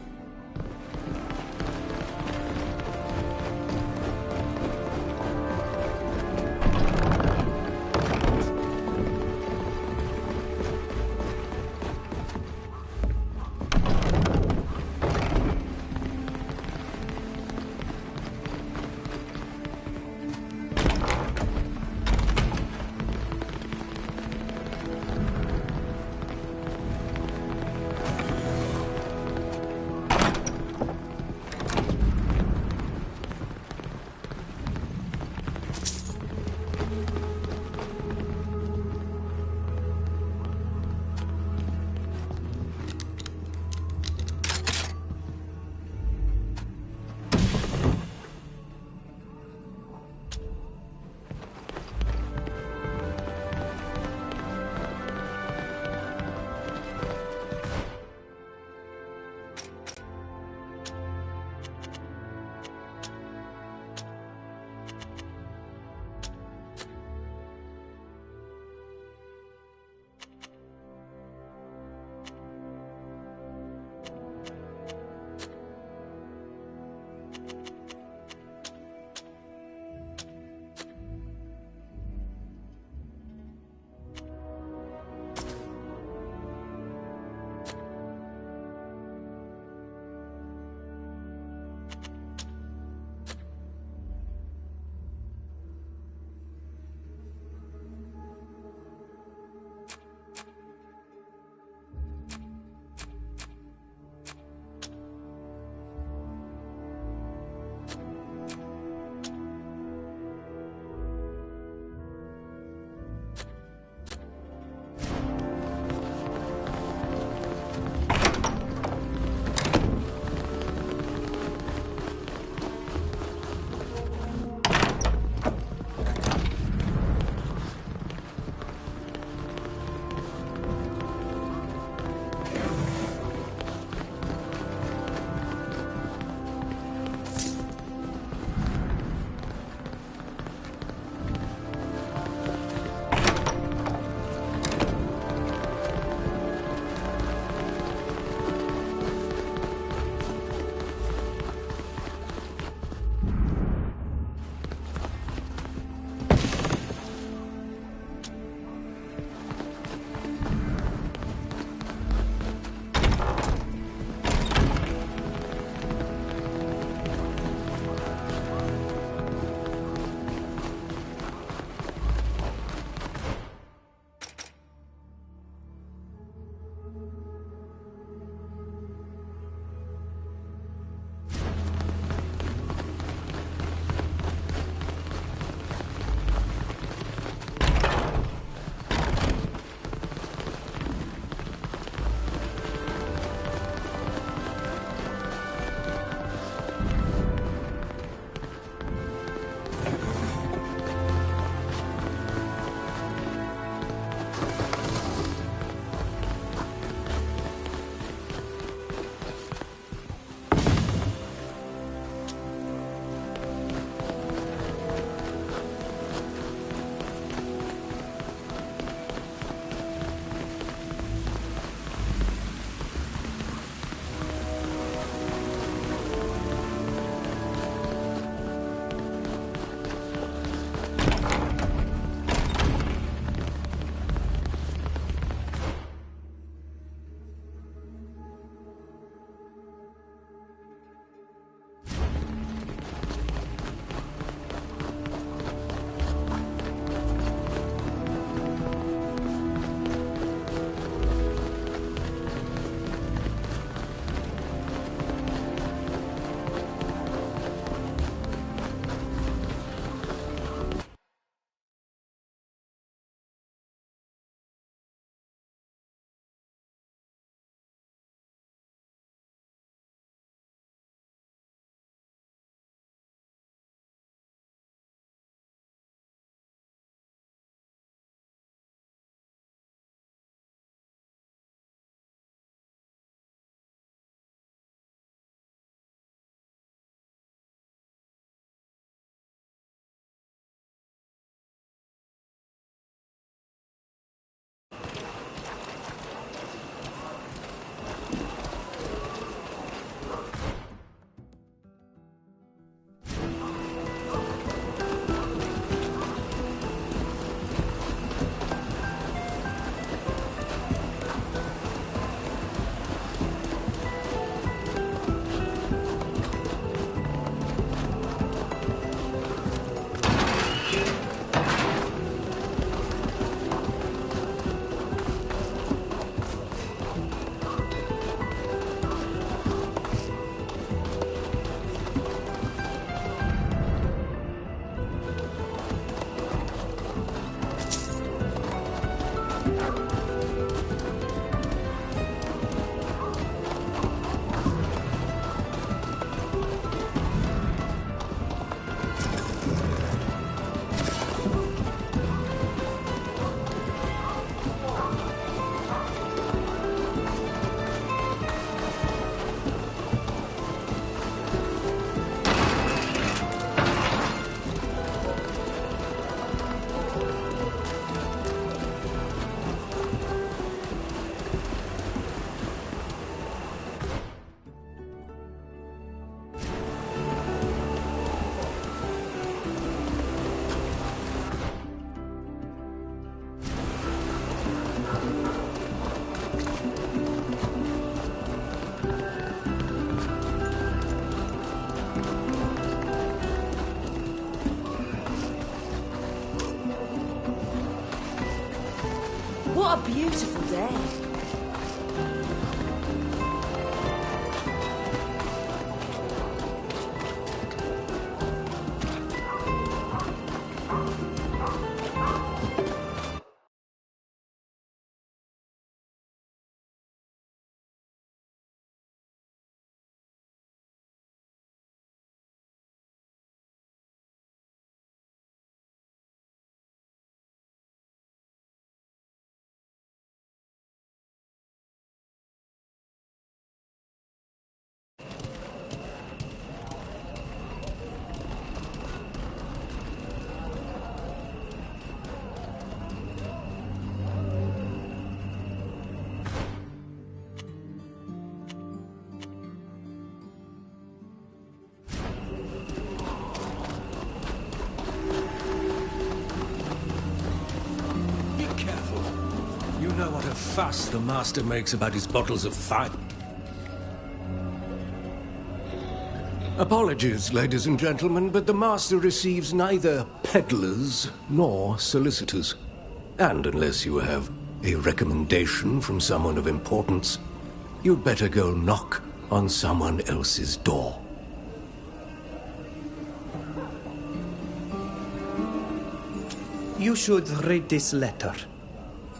What a beautiful day. You know what a fuss the master makes about his bottles of fine. Apologies, ladies and gentlemen, but the master receives neither peddlers nor solicitors. And unless you have a recommendation from someone of importance, you'd better go knock on someone else's door. You should read this letter.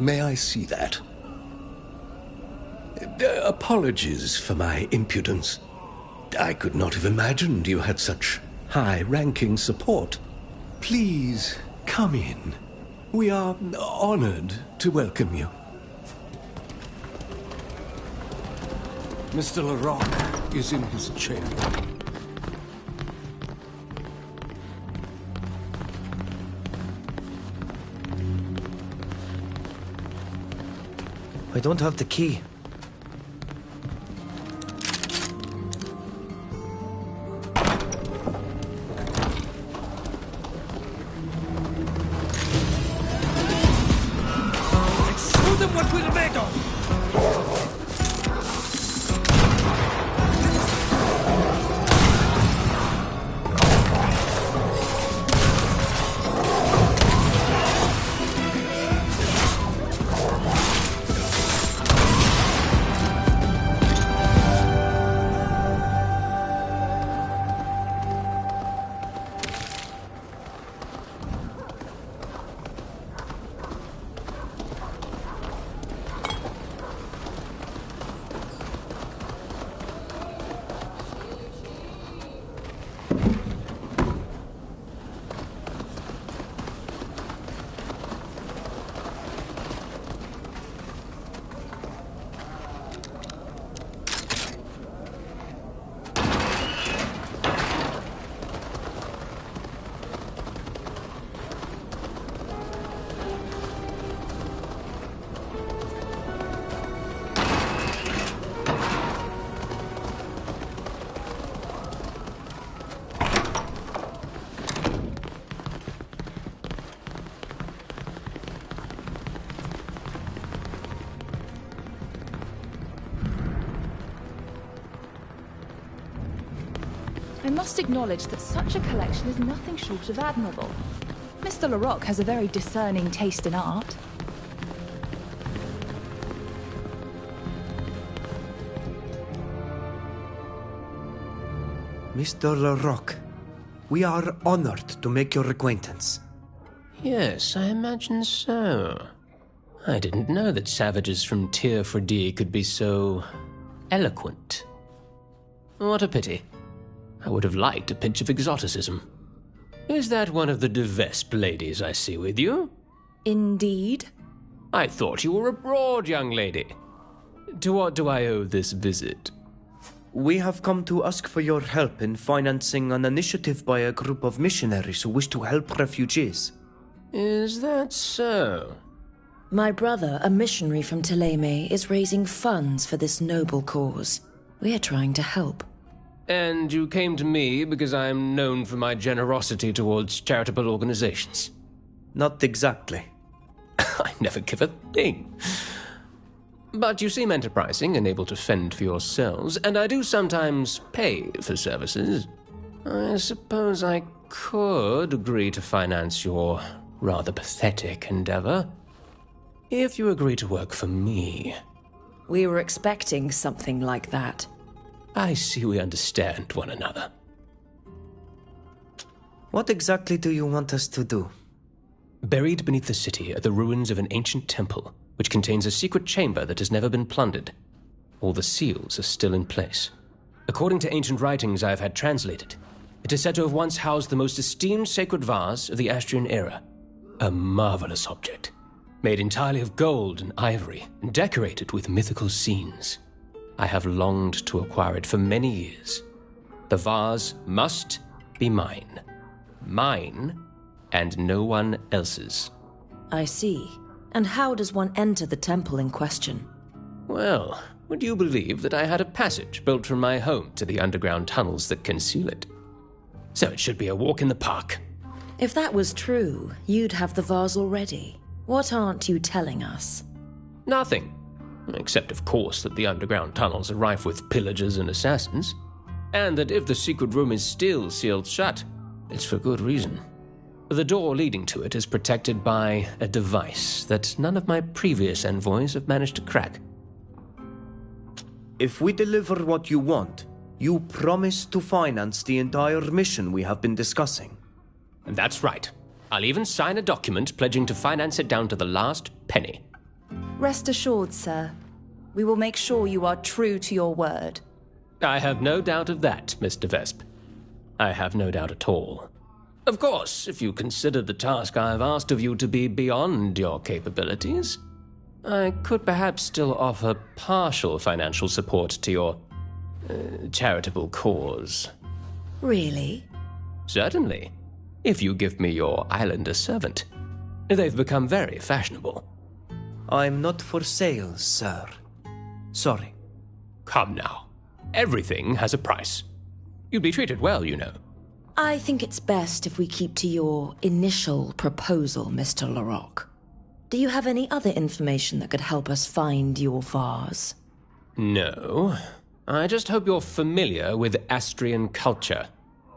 May I see that? Apologies for my impudence. I could not have imagined you had such high-ranking support. Please, come in. We are honored to welcome you. Mr. Larocque is in his chamber. I don't have the key. Show them what we're made of! I must acknowledge that such a collection is nothing short of admirable. Mr. Larocque has a very discerning taste in art. Mr. Larocque, we are honored to make your acquaintance. Yes, I imagine so. I didn't know that savages from Tir Fredie could be so eloquent. What a pity. I would have liked a pinch of exoticism. Is that one of the de Vespe ladies I see with you? Indeed. I thought you were abroad, young lady. To what do I owe this visit? We have come to ask for your help in financing an initiative by a group of missionaries who wish to help refugees. Is that so? My brother, a missionary from Teleme, is raising funds for this noble cause. We are trying to help. And you came to me because I am known for my generosity towards charitable organizations? Not exactly. I never give a thing. But you seem enterprising and able to fend for yourselves, and I do sometimes pay for services. I suppose I could agree to finance your rather pathetic endeavor, if you agree to work for me. We were expecting something like that. I see we understand one another. What exactly do you want us to do? Buried beneath the city are the ruins of an ancient temple, which contains a secret chamber that has never been plundered. All the seals are still in place. According to ancient writings I have had translated, it is said to have once housed the most esteemed sacred vase of the Astrian era. A marvelous object, made entirely of gold and ivory, and decorated with mythical scenes. I have longed to acquire it for many years. The vase must be mine. Mine, and no one else's. I see. And how does one enter the temple in question? Well, would you believe that I had a passage built from my home to the underground tunnels that conceal it? So it should be a walk in the park. If that was true, you'd have the vase already. What aren't you telling us? Nothing. Except, of course, that the underground tunnels are rife with pillagers and assassins. And that if the secret room is still sealed shut, it's for good reason. The door leading to it is protected by a device that none of my previous envoys have managed to crack. If we deliver what you want, you promise to finance the entire mission we have been discussing. That's right. I'll even sign a document pledging to finance it down to the last penny. Rest assured, sir. We will make sure you are true to your word. I have no doubt of that, Mr. Vesp. I have no doubt at all. Of course, if you consider the task I have asked of you to be beyond your capabilities, I could perhaps still offer partial financial support to your charitable cause. Really? Certainly. If you give me your islander servant. They've become very fashionable. I'm not for sale, sir. Sorry. Come now. Everything has a price. You'd be treated well, you know. I think it's best if we keep to your initial proposal, Mr. Larocque. Do you have any other information that could help us find your vase? No. I just hope you're familiar with Astrian culture.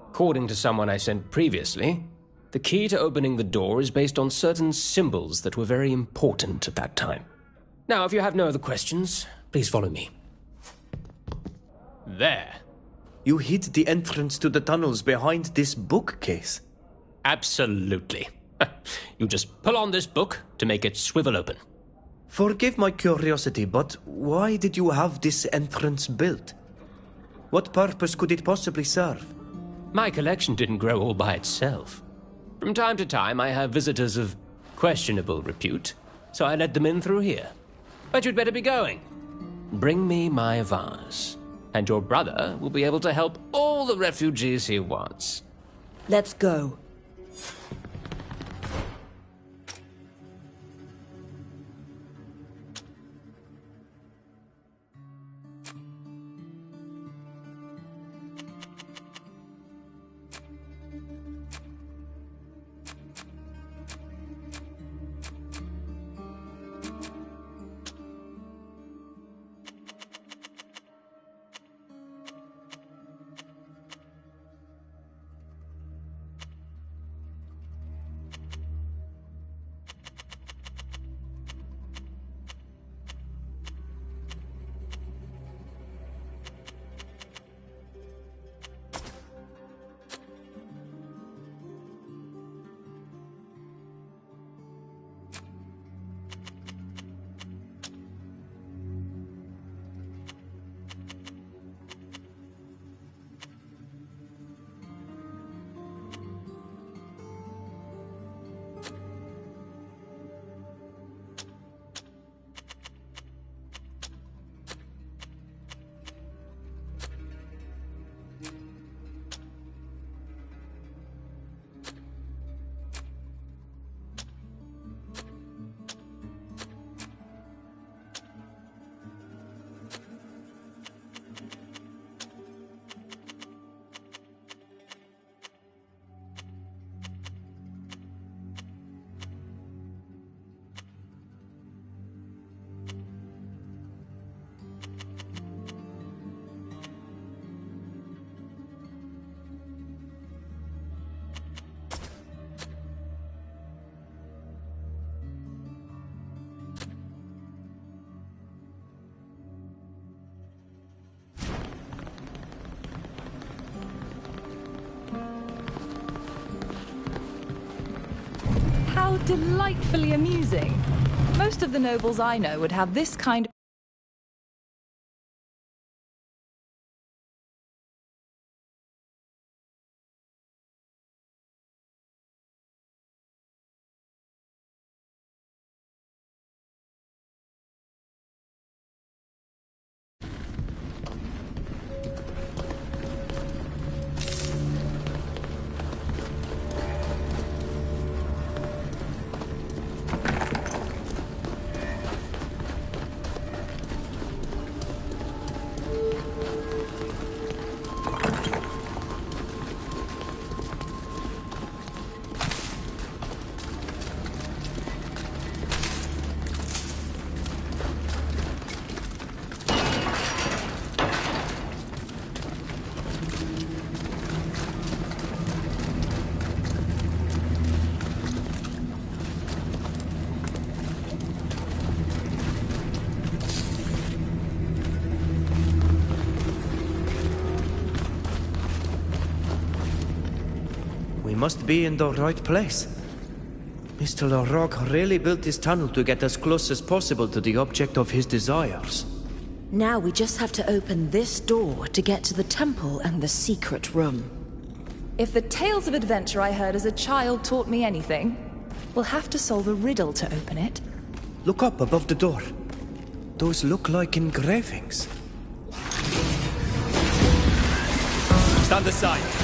According to someone I sent previously, the key to opening the door is based on certain symbols that were very important at that time. Now, if you have no other questions, please follow me. There. You hid the entrance to the tunnels behind this bookcase. Absolutely. You just pull on this book to make it swivel open. Forgive my curiosity, but why did you have this entrance built? What purpose could it possibly serve? My collection didn't grow all by itself. From time to time, I have visitors of questionable repute, so I let them in through here. But you'd better be going. Bring me my vase, and your brother will be able to help all the refugees he wants. Let's go. delightfully amusing. Most of the nobles I know would have this kind. We must be in the right place. Mr. Larocque really built this tunnel to get as close as possible to the object of his desires. Now we just have to open this door to get to the temple and the secret room. If the tales of adventure I heard as a child taught me anything, we'll have to solve a riddle to open it. Look up above the door. Those look like engravings. Stand aside.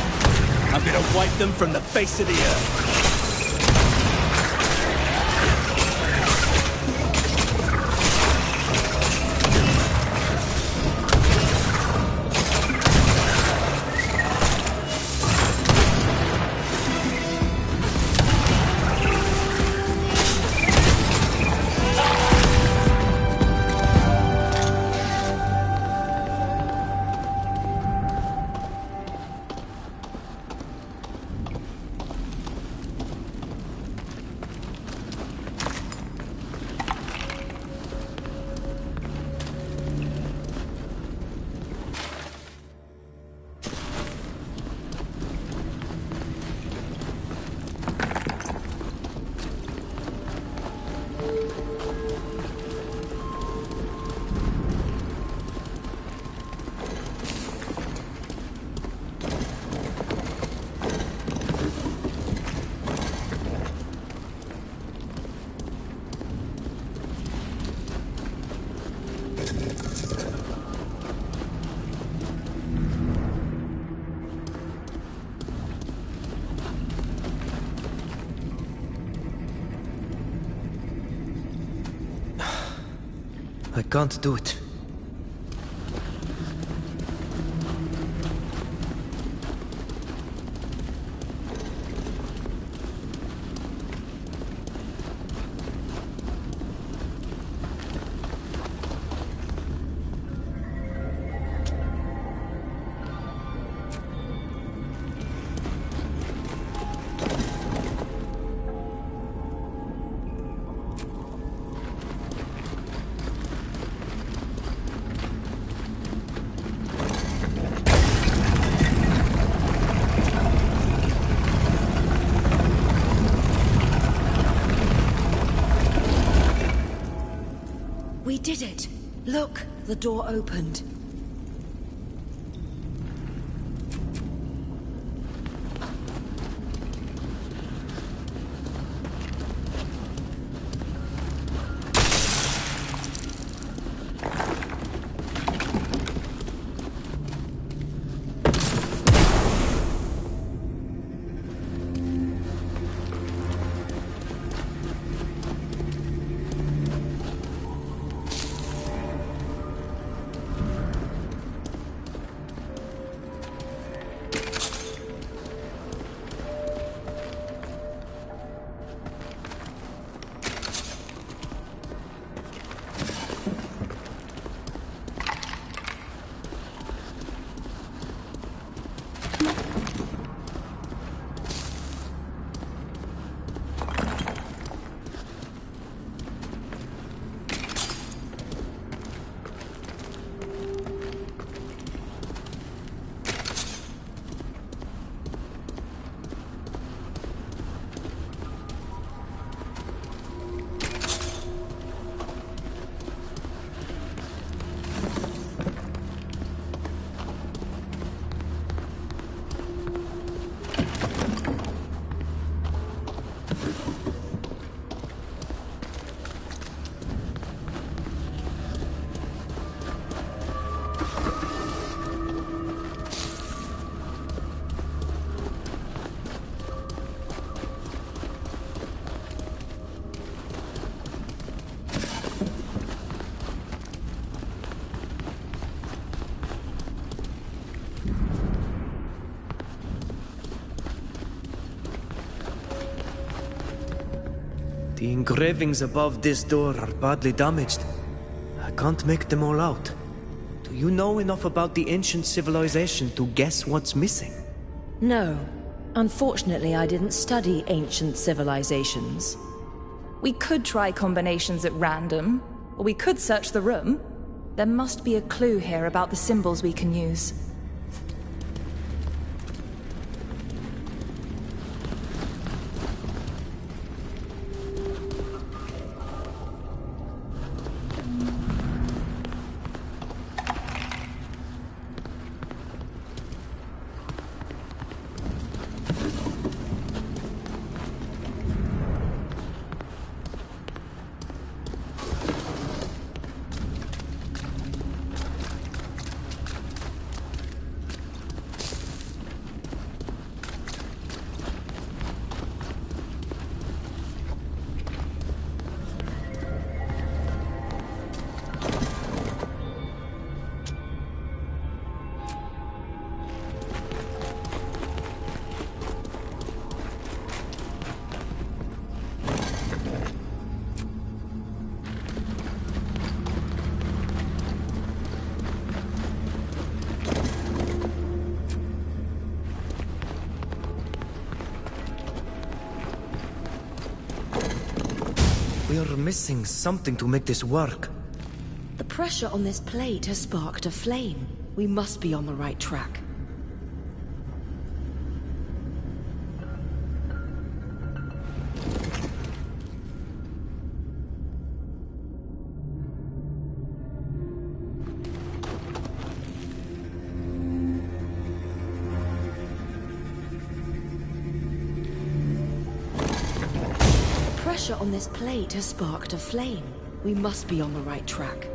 I'm gonna wipe them from the face of the earth. I can't do it. We did it! Look, the door opened. The engravings above this door are badly damaged. I can't make them all out. Do you know enough about the ancient civilization to guess what's missing? No. Unfortunately, I didn't study ancient civilizations. We could try combinations at random, or we could search the room. There must be a clue here about the symbols we can use. We're missing something to make this work. The pressure on this plate has sparked a flame. We must be on the right track. The pressure on this plate has sparked a flame. We must be on the right track.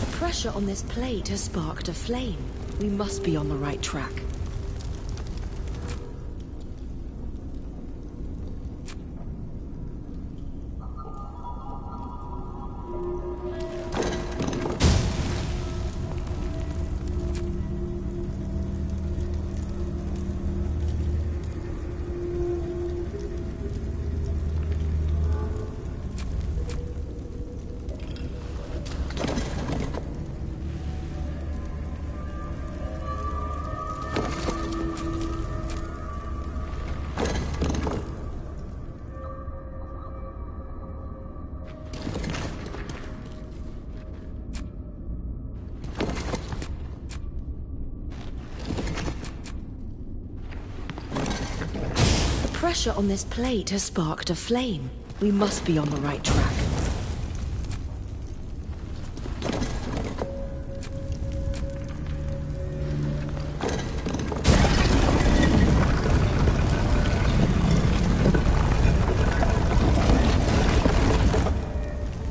The pressure on this plate has sparked a flame. We must be on the right track. The pressure on this plate has sparked a flame. We must be on the right track.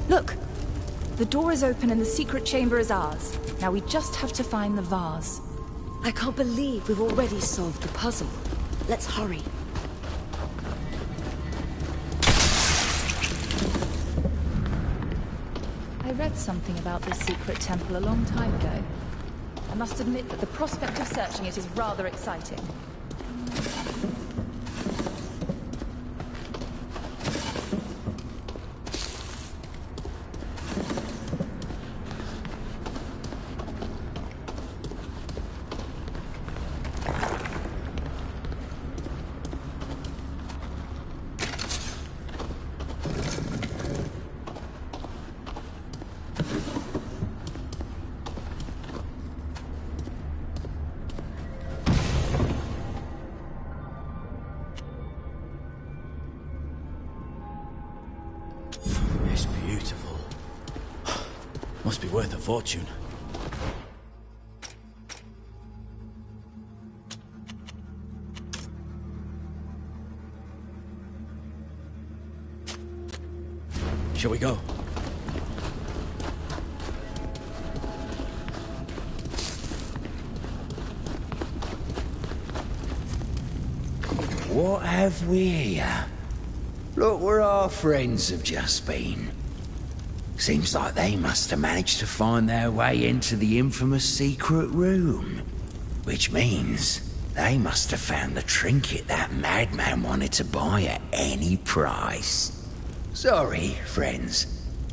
Look! The door is open and the secret chamber is ours. Now we just have to find the vase. I can't believe we've already solved the puzzle. Let's hurry. I read something about this secret temple a long time ago. I must admit that the prospect of searching it is rather exciting. Must be worth a fortune. Shall we go? What have we here? Look where our friends have just been. Seems like they must have managed to find their way into the infamous secret room. Which means they must have found the trinket that madman wanted to buy at any price. Sorry, friends,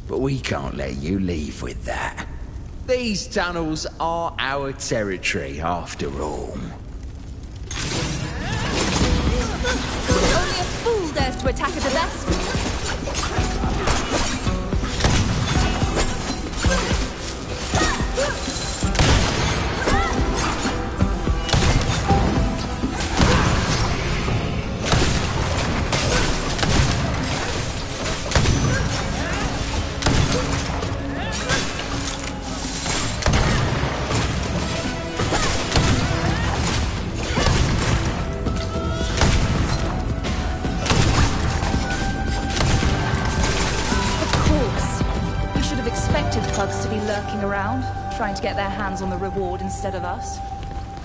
but we can't let you leave with that. These tunnels are our territory, after all. Only a fool dares to attack at the best. Around, trying to get their hands on the reward instead of us.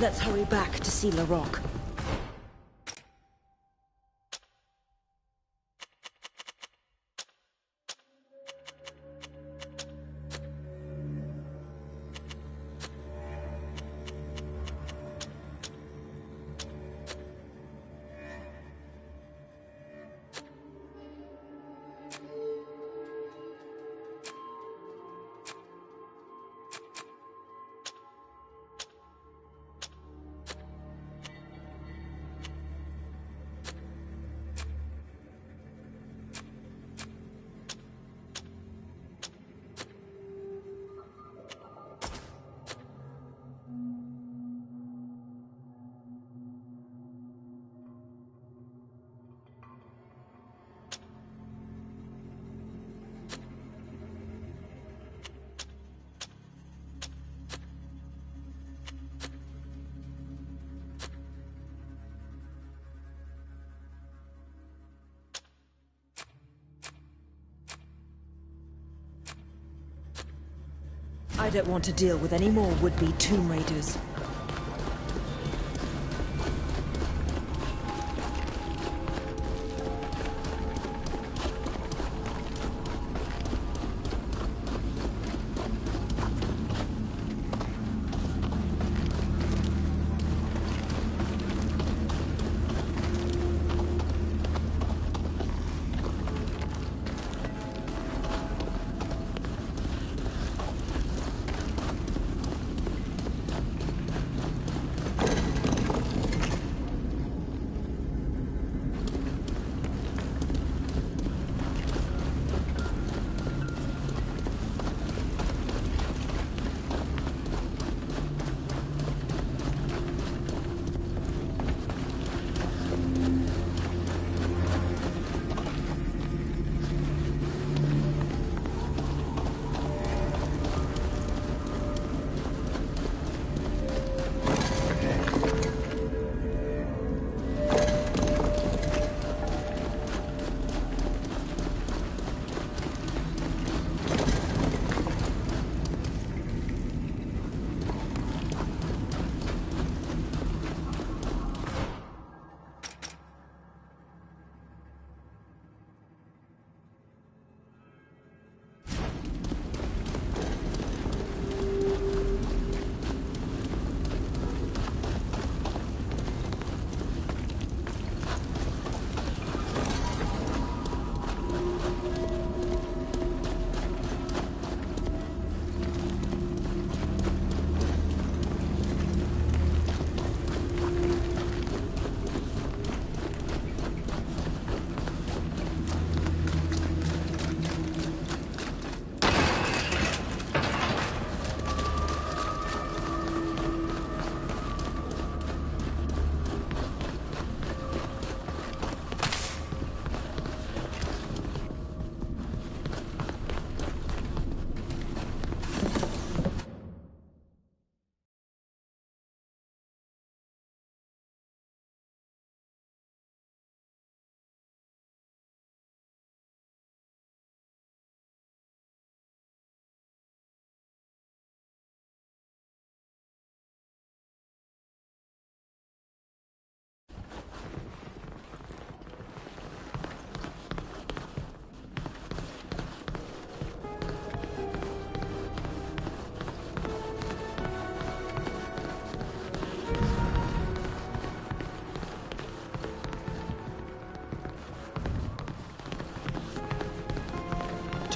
Let's hurry back to see La Roque. I don't want to deal with any more would-be Tomb Raiders.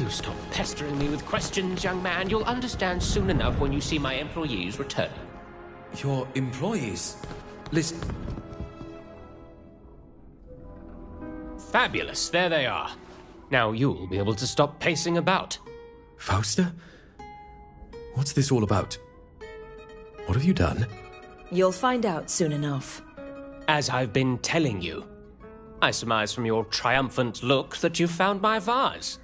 Do stop pestering me with questions, young man. You'll understand soon enough when you see my employees returning. Your employees? Listen. Fabulous. There they are. Now you'll be able to stop pacing about. Fausta? What's this all about? What have you done? You'll find out soon enough. As I've been telling you. I surmise from your triumphant look that you found my vase.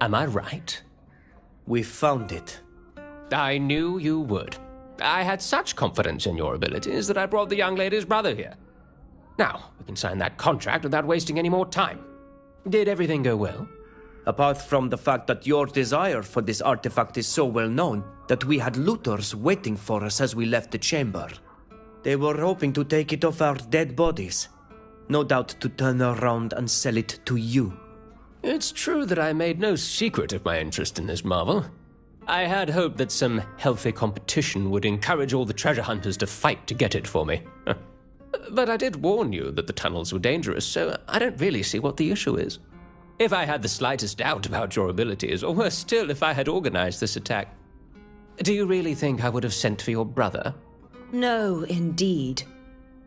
Am I right? We found it. I knew you would. I had such confidence in your abilities that I brought the young lady's brother here. Now, we can sign that contract without wasting any more time. Did everything go well? Apart from the fact that your desire for this artifact is so well known that we had looters waiting for us as we left the chamber. They were hoping to take it off our dead bodies. No doubt to turn around and sell it to you. It's true that I made no secret of my interest in this marvel. I had hoped that some healthy competition would encourage all the treasure hunters to fight to get it for me. But I did warn you that the tunnels were dangerous, so I don't really see what the issue is. If I had the slightest doubt about your abilities, or worse still, if I had organized this attack, do you really think I would have sent for your brother? No, indeed.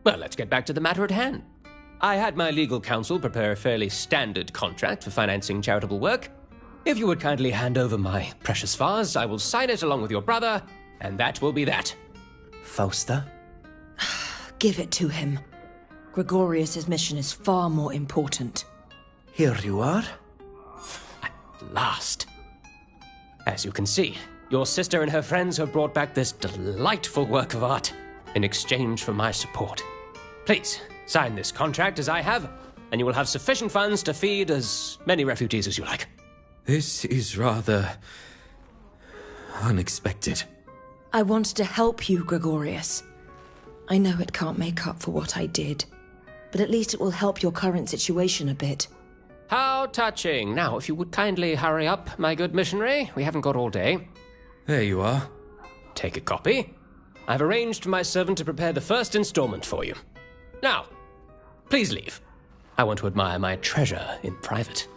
Well, let's get back to the matter at hand. I had my legal counsel prepare a fairly standard contract for financing charitable work. If you would kindly hand over my precious vase, I will sign it along with your brother, and that will be that. Fausta? Give it to him. Gregorius's mission is far more important. Here you are. At last. As you can see, your sister and her friends have brought back this delightful work of art in exchange for my support. Please, sign this contract as I have, and you will have sufficient funds to feed as many refugees as you like. This is rather unexpected. I wanted to help you, Gregorius. I know it can't make up for what I did, but at least it will help your current situation a bit. How touching. Now, if you would kindly hurry up, my good missionary. We haven't got all day. There you are. Take a copy. I've arranged for my servant to prepare the first installment for you. Now, please leave. I want to admire my treasure in private.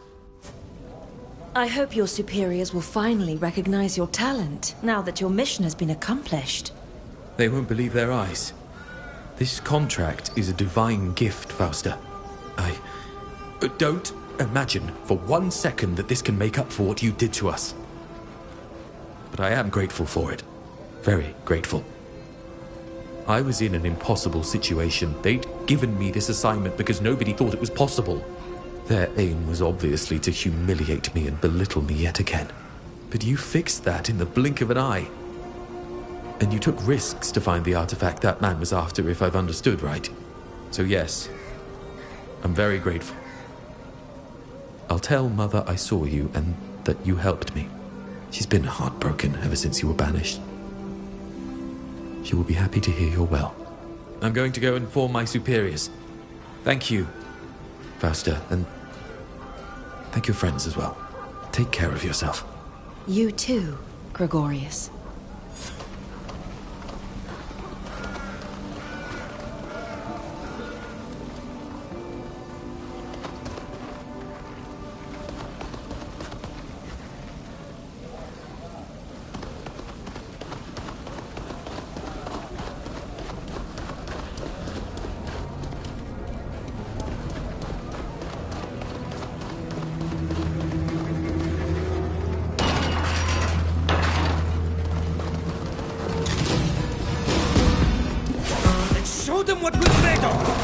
I hope your superiors will finally recognize your talent, now that your mission has been accomplished. They won't believe their eyes. This contract is a divine gift, Fausta. Don't imagine for 1 second that this can make up for what you did to us. But I am grateful for it. Very grateful. I was in an impossible situation. They'd given me this assignment because nobody thought it was possible. Their aim was obviously to humiliate me and belittle me yet again. But you fixed that in the blink of an eye. And you took risks to find the artifact that man was after, if I've understood right. So yes, I'm very grateful. I'll tell Mother I saw you and that you helped me. She's been heartbroken ever since you were banished. She will be happy to hear you're well. I'm going to go inform my superiors. Thank you, Fausta, and thank your friends as well. Take care of yourself. You too, Gregorius. Show them what we're made of!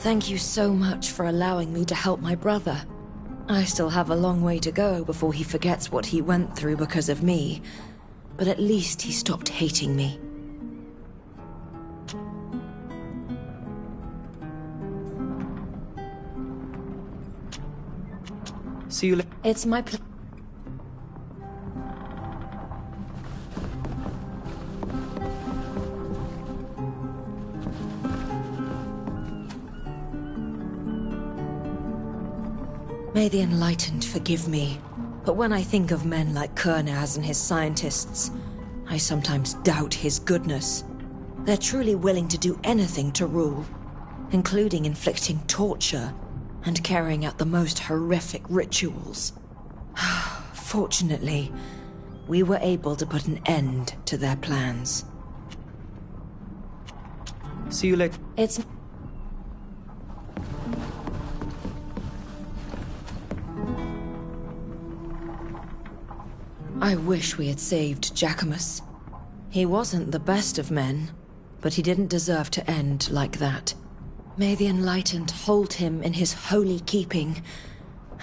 Thank you so much for allowing me to help my brother. I still have a long way to go before he forgets what he went through because of me, but at least he stopped hating me. See you later. It's my May the Enlightened forgive me, but when I think of men like Kurnaz and his scientists, I sometimes doubt his goodness. They're truly willing to do anything to rule, including inflicting torture and carrying out the most horrific rituals. Fortunately, we were able to put an end to their plans. See you later. It's... I wish we had saved Jacquemus. He wasn't the best of men, but he didn't deserve to end like that. May the Enlightened hold him in his holy keeping.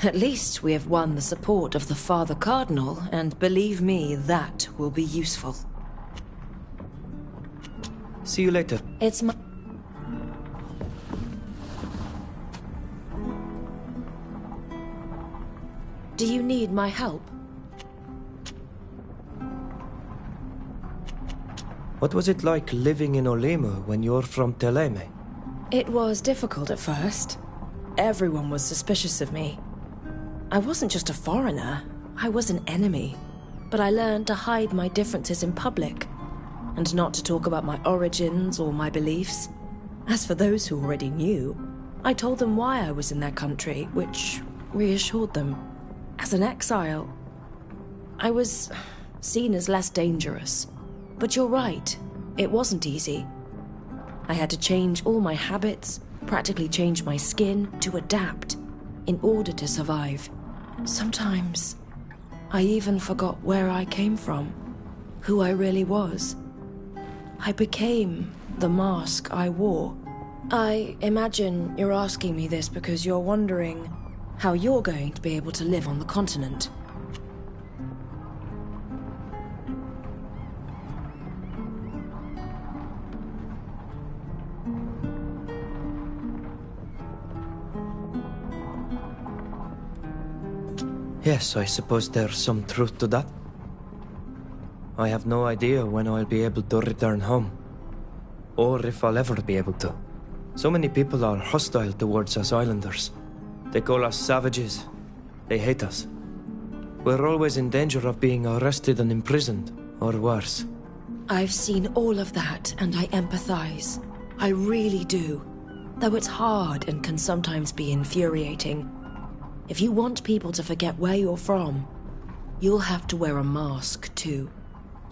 At least we have won the support of the Father Cardinal, and believe me, that will be useful. See you later. It's my... Do you need my help? What was it like living in Olemu when you're from Teleme? It was difficult at first. Everyone was suspicious of me. I wasn't just a foreigner, I was an enemy. But I learned to hide my differences in public, and not to talk about my origins or my beliefs. As for those who already knew, I told them why I was in their country, which reassured them. As an exile, I was seen as less dangerous. But you're right, it wasn't easy. I had to change all my habits, practically change my skin to adapt, in order to survive. Sometimes, I even forgot where I came from, who I really was. I became the mask I wore. I imagine you're asking me this because you're wondering how you're going to be able to live on the continent. Yes, I suppose there's some truth to that. I have no idea when I'll be able to return home, or if I'll ever be able to. So many people are hostile towards us islanders. They call us savages. They hate us. We're always in danger of being arrested and imprisoned, or worse. I've seen all of that, and I empathize. I really do. Though it's hard and can sometimes be infuriating. If you want people to forget where you're from, you'll have to wear a mask, too.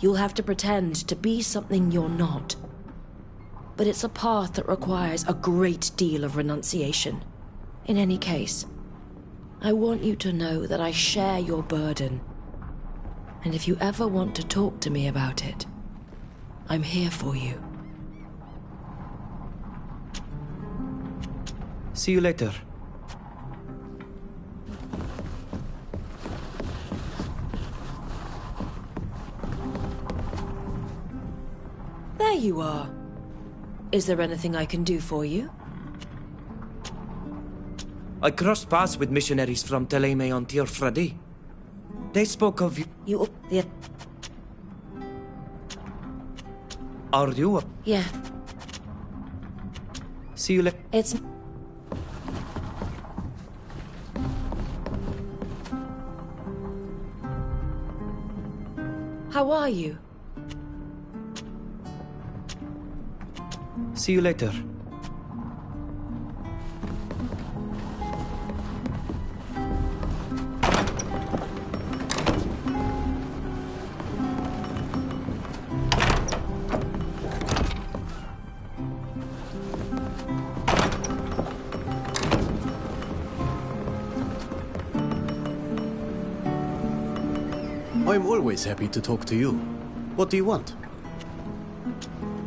You'll have to pretend to be something you're not. But it's a path that requires a great deal of renunciation. In any case, I want you to know that I share your burden. And if you ever want to talk to me about it, I'm here for you. See you later. There you are. Is there anything I can do for you? I crossed paths with missionaries from Teleme on Tir Fradi. They spoke of you. Yeah. Are you? Yeah. See you later. It's... How are you? See you later. I'm always happy to talk to you. What do you want?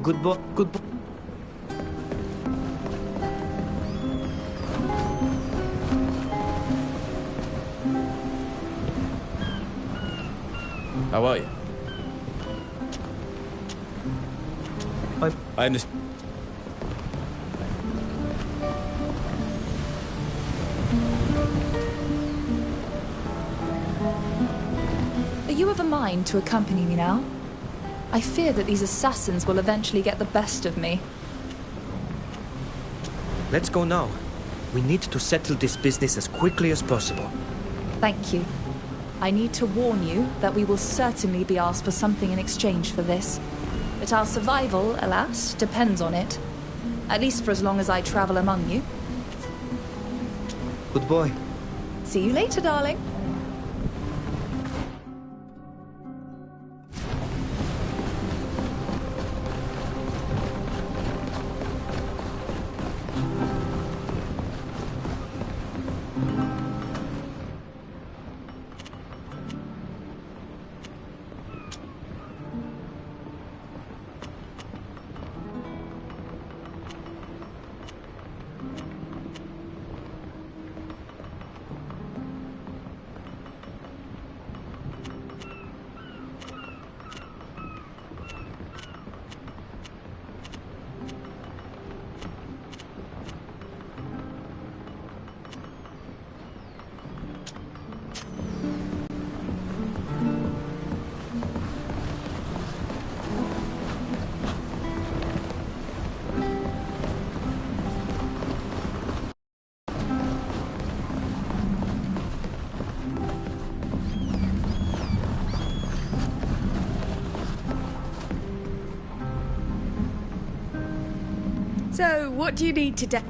Good boy. How are you? I understand. Are you of a mind to accompany me now? I fear that these assassins will eventually get the best of me. Let's go now. We need to settle this business as quickly as possible. Thank you. I need to warn you that we will certainly be asked for something in exchange for this. But our survival, alas, depends on it. At least for as long as I travel among you. Good boy. See you later, darling. So, what do you need today?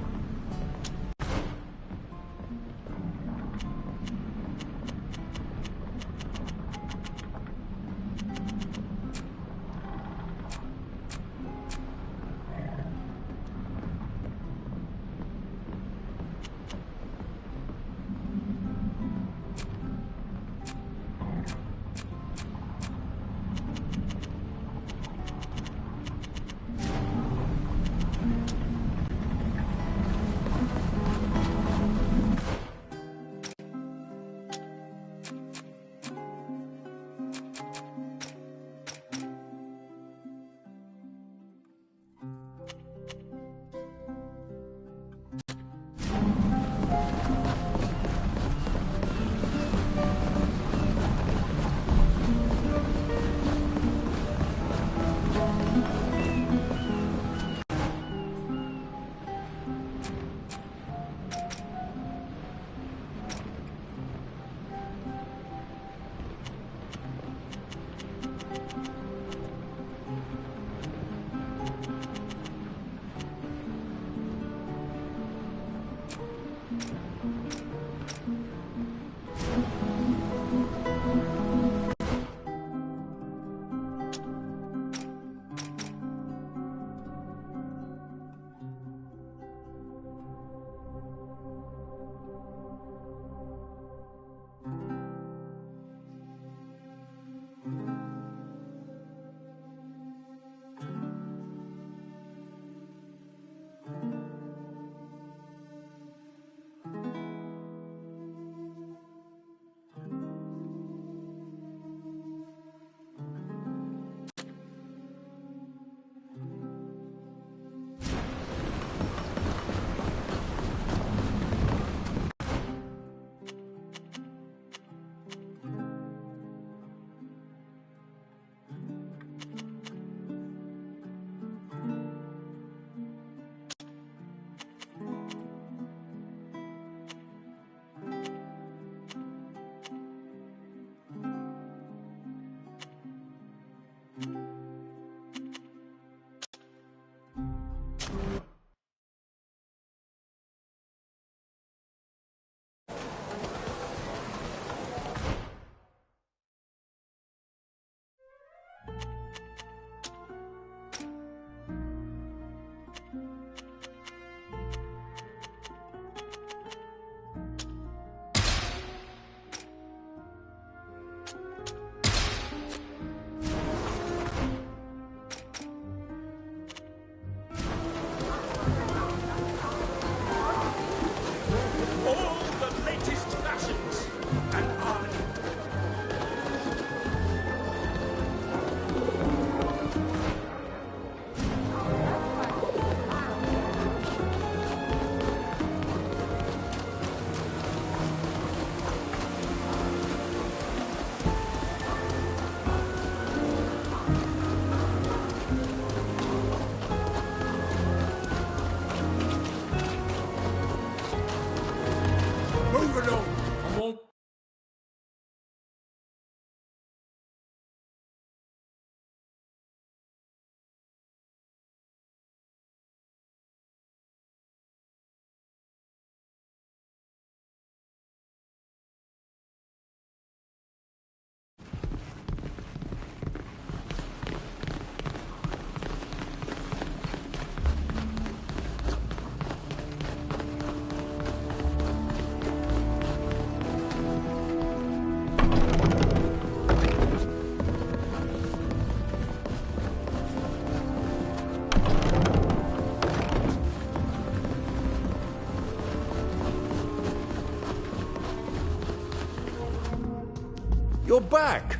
You're back.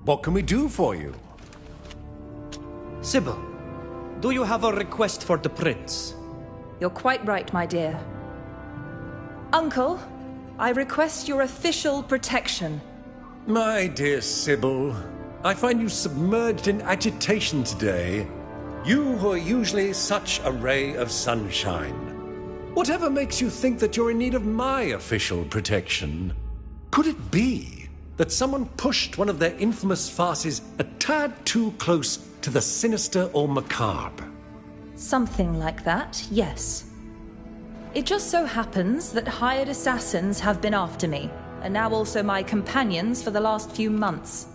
What can we do for you? Sybil, do you have a request for the prince? You're quite right, my dear. Uncle, I request your official protection. My dear Sybil, I find you submerged in agitation today. You who are usually such a ray of sunshine. Whatever makes you think that you're in need of my official protection? Could it be that someone pushed one of their infamous farces a tad too close to the sinister or macabre? Something like that, yes. It just so happens that hired assassins have been after me, and now also my companions for the last few months.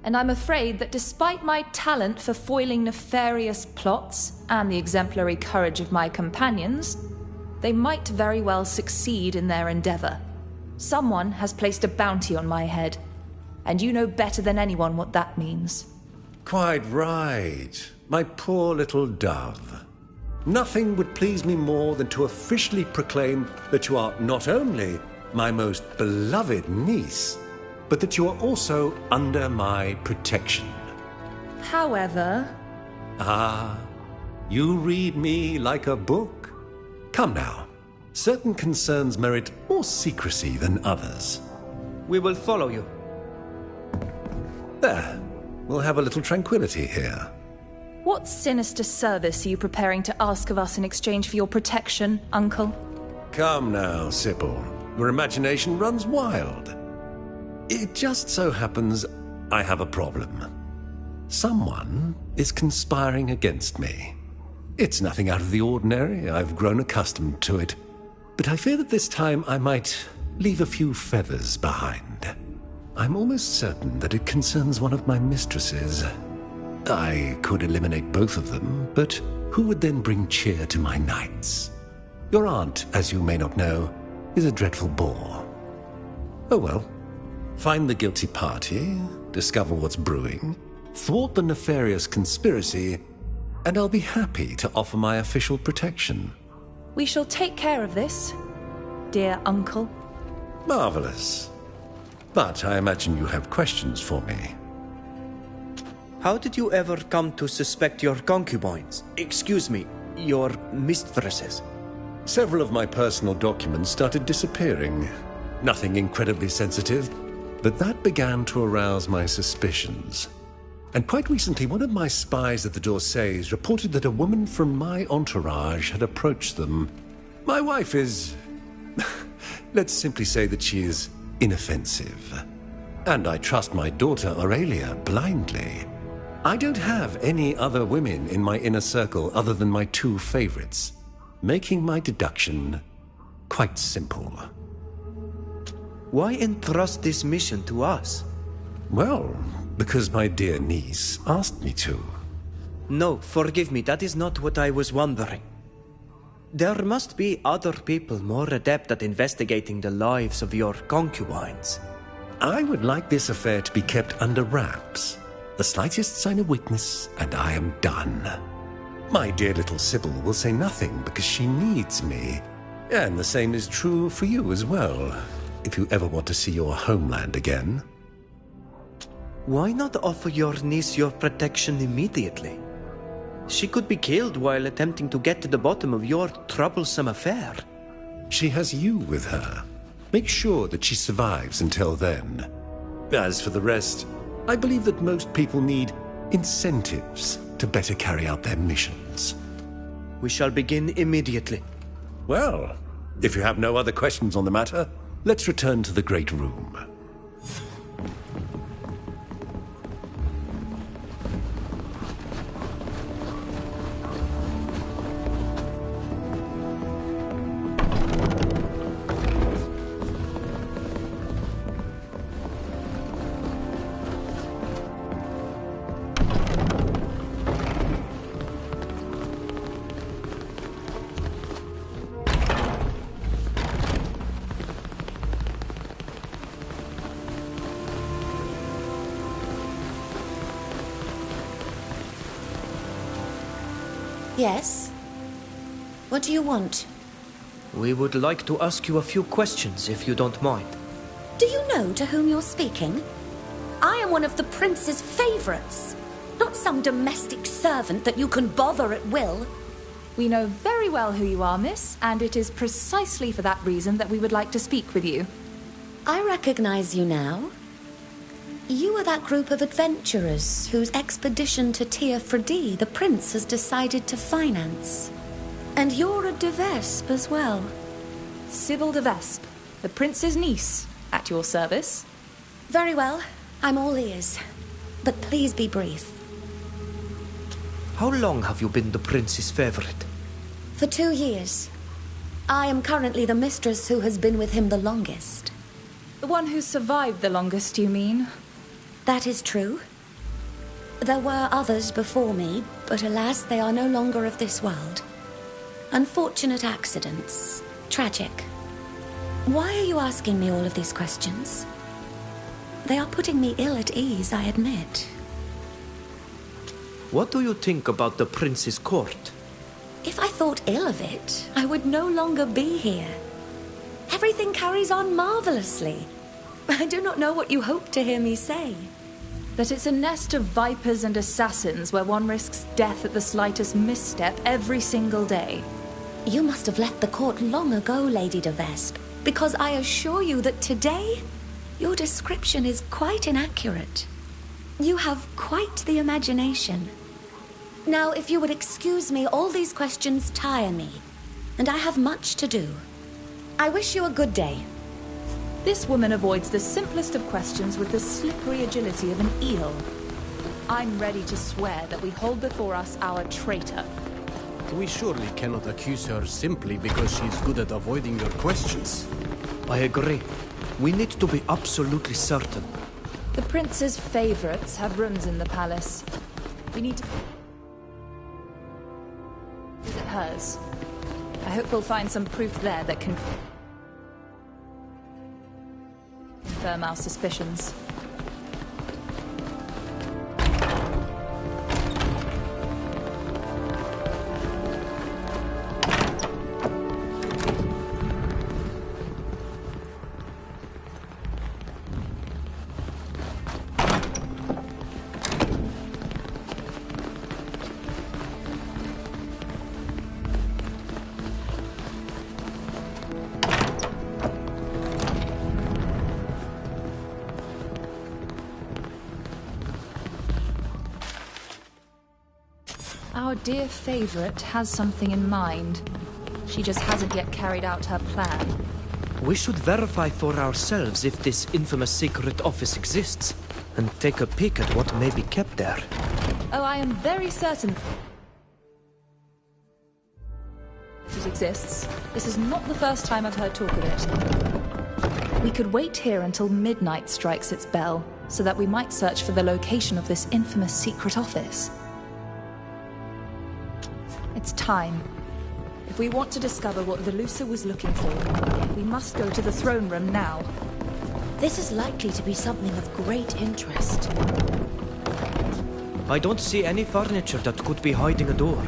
And I'm afraid that despite my talent for foiling nefarious plots and the exemplary courage of my companions, they might very well succeed in their endeavor. Someone has placed a bounty on my head, and you know better than anyone what that means. Quite right, my poor little dove. Nothing would please me more than to officially proclaim that you are not only my most beloved niece, but that you are also under my protection. However... Ah, you read me like a book. Come now, certain concerns merit more secrecy than others. We will follow you. There, we'll have a little tranquility here. What sinister service are you preparing to ask of us in exchange for your protection, Uncle? Come now, Sybil. Your imagination runs wild. It just so happens I have a problem. Someone is conspiring against me. It's nothing out of the ordinary. I've grown accustomed to it. But I fear that this time I might leave a few feathers behind. I'm almost certain that it concerns one of my mistresses. I could eliminate both of them, but who would then bring cheer to my nights? Your aunt, as you may not know, is a dreadful bore. Oh well. Find the guilty party, discover what's brewing, thwart the nefarious conspiracy, and I'll be happy to offer my official protection. We shall take care of this, dear Uncle. Marvelous. But I imagine you have questions for me. How did you ever come to suspect your concubines? Excuse me, your mistresses? Several of my personal documents started disappearing. Nothing incredibly sensitive, but that began to arouse my suspicions. And quite recently, one of my spies at the Dorsays reported that a woman from my entourage had approached them. My wife is... let's simply say that she is inoffensive. And I trust my daughter Aurelia blindly. I don't have any other women in my inner circle other than my two favorites, making my deduction quite simple. Why entrust this mission to us? Well, because my dear niece asked me to. No, forgive me, that is not what I was wondering. There must be other people more adept at investigating the lives of your concubines. I would like this affair to be kept under wraps. The slightest sign of weakness, and I am done. My dear little Sybil will say nothing because she needs me. And the same is true for you as well, if you ever want to see your homeland again. Why not offer your niece your protection immediately? She could be killed while attempting to get to the bottom of your troublesome affair. She has you with her. Make sure that she survives until then. As for the rest, I believe that most people need incentives to better carry out their missions. We shall begin immediately. Well, if you have no other questions on the matter, let's return to the Great Room. Yes? What do you want? We would like to ask you a few questions, if you don't mind. Do you know to whom you're speaking? I am one of the prince's favorites, not some domestic servant that you can bother at will. We know very well who you are, miss, and it is precisely for that reason that we would like to speak with you. I recognize you now. You are that group of adventurers whose expedition to Tir Fredi the prince has decided to finance. And you're a de Vespe as well. Sybil de Vespe, the prince's niece, at your service. Very well. I'm all ears. But please be brief. How long have you been the prince's favorite? For 2 years. I am currently the mistress who has been with him the longest. The one who survived the longest, you mean? That is true. There were others before me, but alas, they are no longer of this world. Unfortunate accidents. Tragic. Why are you asking me all of these questions? They are putting me ill at ease, I admit. What do you think about the prince's court? If I thought ill of it, I would no longer be here. Everything carries on marvelously. I do not know what you hope to hear me say. That it's a nest of vipers and assassins where one risks death at the slightest misstep every single day. You must have left the court long ago, Lady de Vespe, because I assure you that today, your description is quite inaccurate. You have quite the imagination. Now, if you would excuse me, all these questions tire me, and I have much to do. I wish you a good day. This woman avoids the simplest of questions with the slippery agility of an eel. I'm ready to swear that we hold before us our traitor. We surely cannot accuse her simply because she's good at avoiding your questions. I agree. We need to be absolutely certain. The prince's favorites have rooms in the palace. We need to visit hers. I hope we'll find some proof there that can confirm our suspicions. Our dear favorite has something in mind. She just hasn't yet carried out her plan. We should verify for ourselves if this infamous secret office exists, and take a peek at what may be kept there. Oh, I am very certain it exists. This is not the first time I've heard talk of it. We could wait here until midnight strikes its bell, so that we might search for the location of this infamous secret office. It's time. If we want to discover what Velusa was looking for, we must go to the throne room now. This is likely to be something of great interest. I don't see any furniture that could be hiding a door.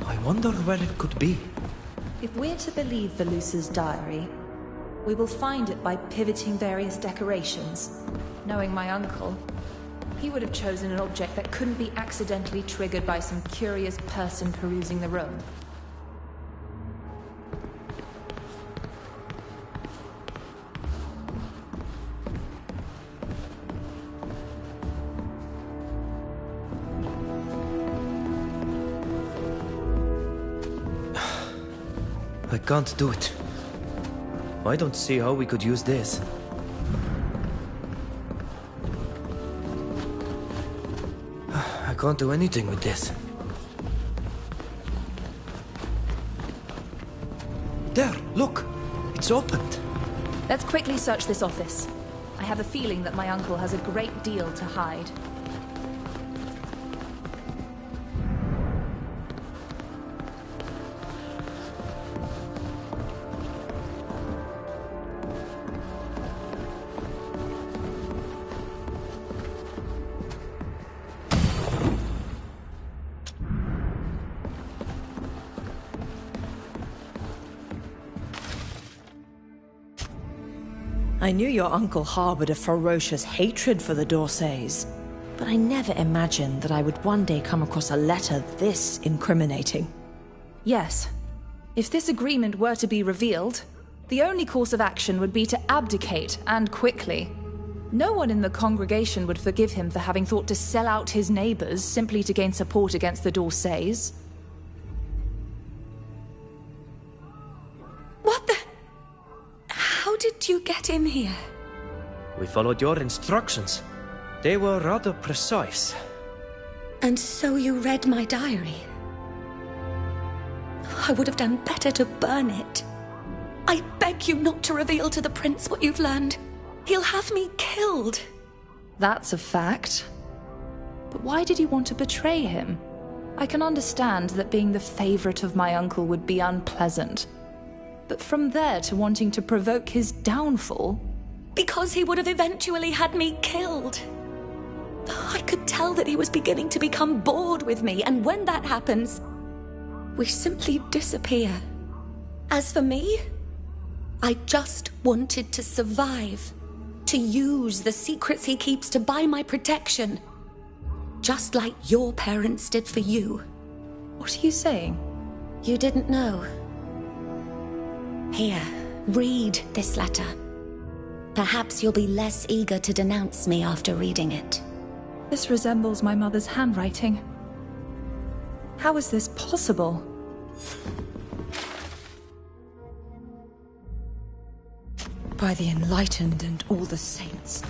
I wonder where it could be. If we're to believe Velusa's diary, we will find it by pivoting various decorations. Knowing my uncle, he would have chosen an object that couldn't be accidentally triggered by some curious person perusing the room. I can't do it. I don't see how we could use this. I can't do anything with this. There, look! It's opened! Let's quickly search this office. I have a feeling that my uncle has a great deal to hide. I knew your uncle harbored a ferocious hatred for the Dorsays, but I never imagined that I would one day come across a letter this incriminating. Yes. If this agreement were to be revealed, the only course of action would be to abdicate, and quickly. No one in the congregation would forgive him for having thought to sell out his neighbors simply to gain support against the Dorsays. What the... How did you get in here? We followed your instructions. They were rather precise. And so you read my diary? I would have done better to burn it. I beg you not to reveal to the prince what you've learned. He'll have me killed. That's a fact. But why did you want to betray him? I can understand that being the favorite of my uncle would be unpleasant. But from there to wanting to provoke his downfall... Because he would have eventually had me killed. I could tell that he was beginning to become bored with me, and when that happens, we simply disappear. As for me, I just wanted to survive. To use the secrets he keeps to buy my protection. Just like your parents did for you. What are you saying? You didn't know. Here, read this letter. Perhaps you'll be less eager to denounce me after reading it. This resembles my mother's handwriting. How is this possible? By the enlightened and all the saints.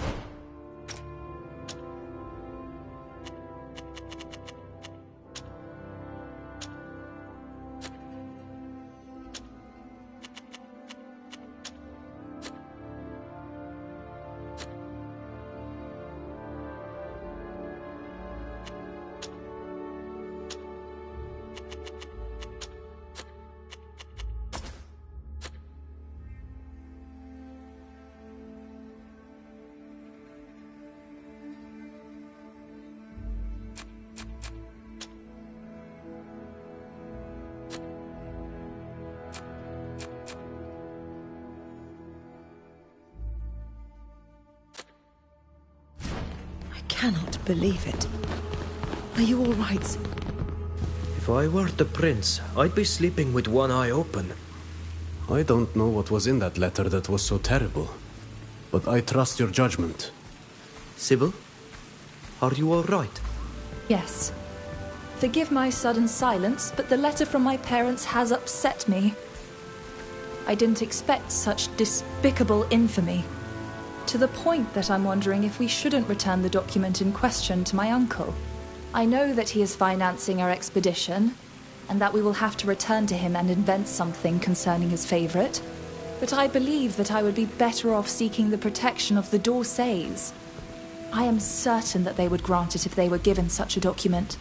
I cannot believe it. Are you all right? If I were the prince, I'd be sleeping with one eye open. I don't know what was in that letter that was so terrible, but I trust your judgment. Sybil, are you all right? Yes. Forgive my sudden silence, but the letter from my parents has upset me. I didn't expect such despicable infamy. To the point that I'm wondering if we shouldn't return the document in question to my uncle. I know that he is financing our expedition, and that we will have to return to him and invent something concerning his favorite. But I believe that I would be better off seeking the protection of the Dorsays. I am certain that they would grant it if they were given such a document.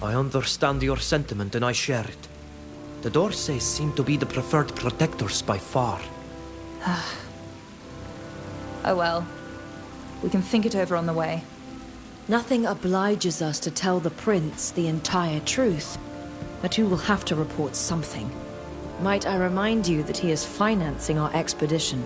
I understand your sentiment and I share it. The Dorsays seem to be the preferred protectors by far. Oh well. We can think it over on the way. Nothing obliges us to tell the prince the entire truth, but you will have to report something. Might I remind you that he is financing our expedition?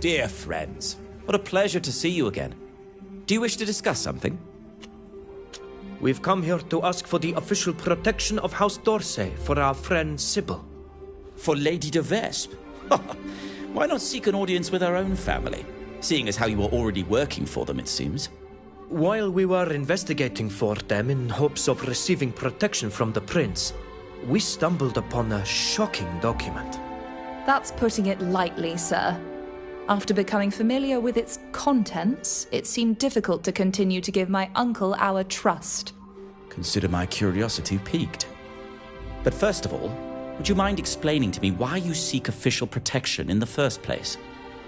dear friends. What a pleasure to see you again. Do you wish to discuss something? We've come here to ask for the official protection of House D'Orsay for our friend Sybil. For Lady de Vespe? Why not seek an audience with our own family? Seeing as how you are already working for them, it seems. While we were investigating for them in hopes of receiving protection from the prince, we stumbled upon a shocking document. That's putting it lightly, sir. After becoming familiar with its contents, it seemed difficult to continue to give my uncle our trust. Consider my curiosity piqued. But first of all, would you mind explaining to me why you seek official protection in the first place?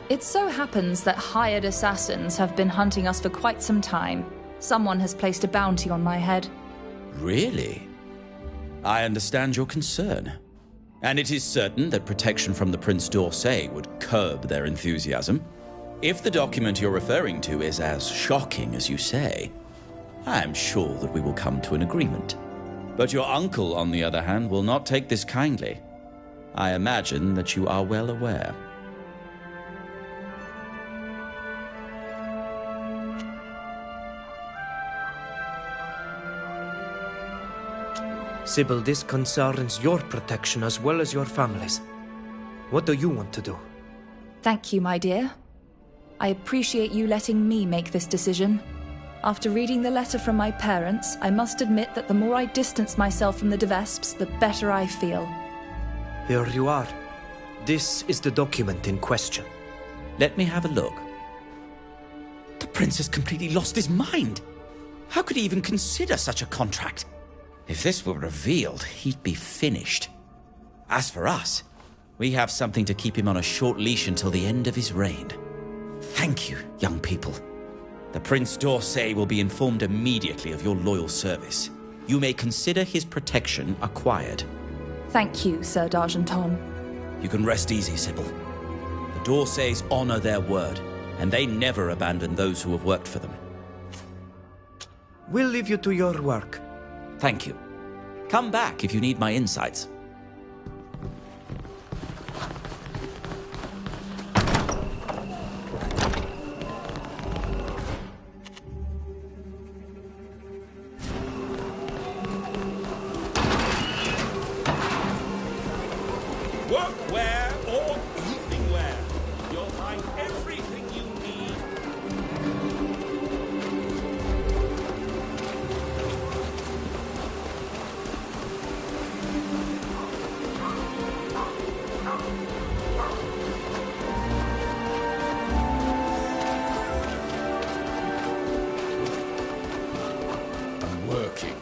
It so happens that hired assassins have been hunting us for quite some time. Someone has placed a bounty on my head. Really? I understand your concern. And it is certain that protection from the Prince d'Orsay would curb their enthusiasm. If the document you're referring to is as shocking as you say, I am sure that we will come to an agreement. But your uncle, on the other hand, will not take this kindly. I imagine that you are well aware. Sybil, this concerns your protection as well as your family's. What do you want to do? Thank you, my dear. I appreciate you letting me make this decision. After reading the letter from my parents, I must admit that the more I distance myself from the de Vespes, the better I feel. Here you are. This is the document in question. Let me have a look. The prince has completely lost his mind. How could he even consider such a contract? If this were revealed, he'd be finished. As for us, we have something to keep him on a short leash until the end of his reign. Thank you, young people. The Prince d'Orsay will be informed immediately of your loyal service. You may consider his protection acquired. Thank you, Sir d'Argenton. You can rest easy, Sybil. The d'Orsays honor their word, and they never abandon those who have worked for them. We'll leave you to your work. Thank you. Come back if you need my insights. Workwear or evening wear, you'll find everything you need. I'm working.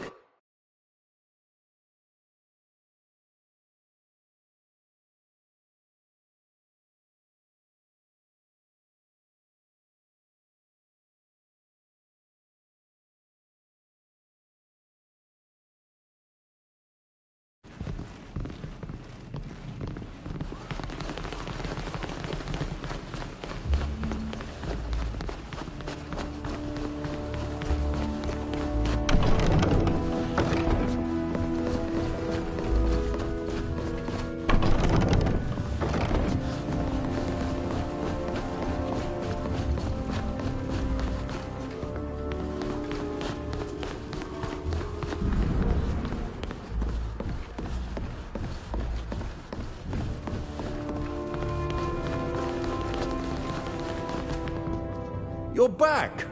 You're back!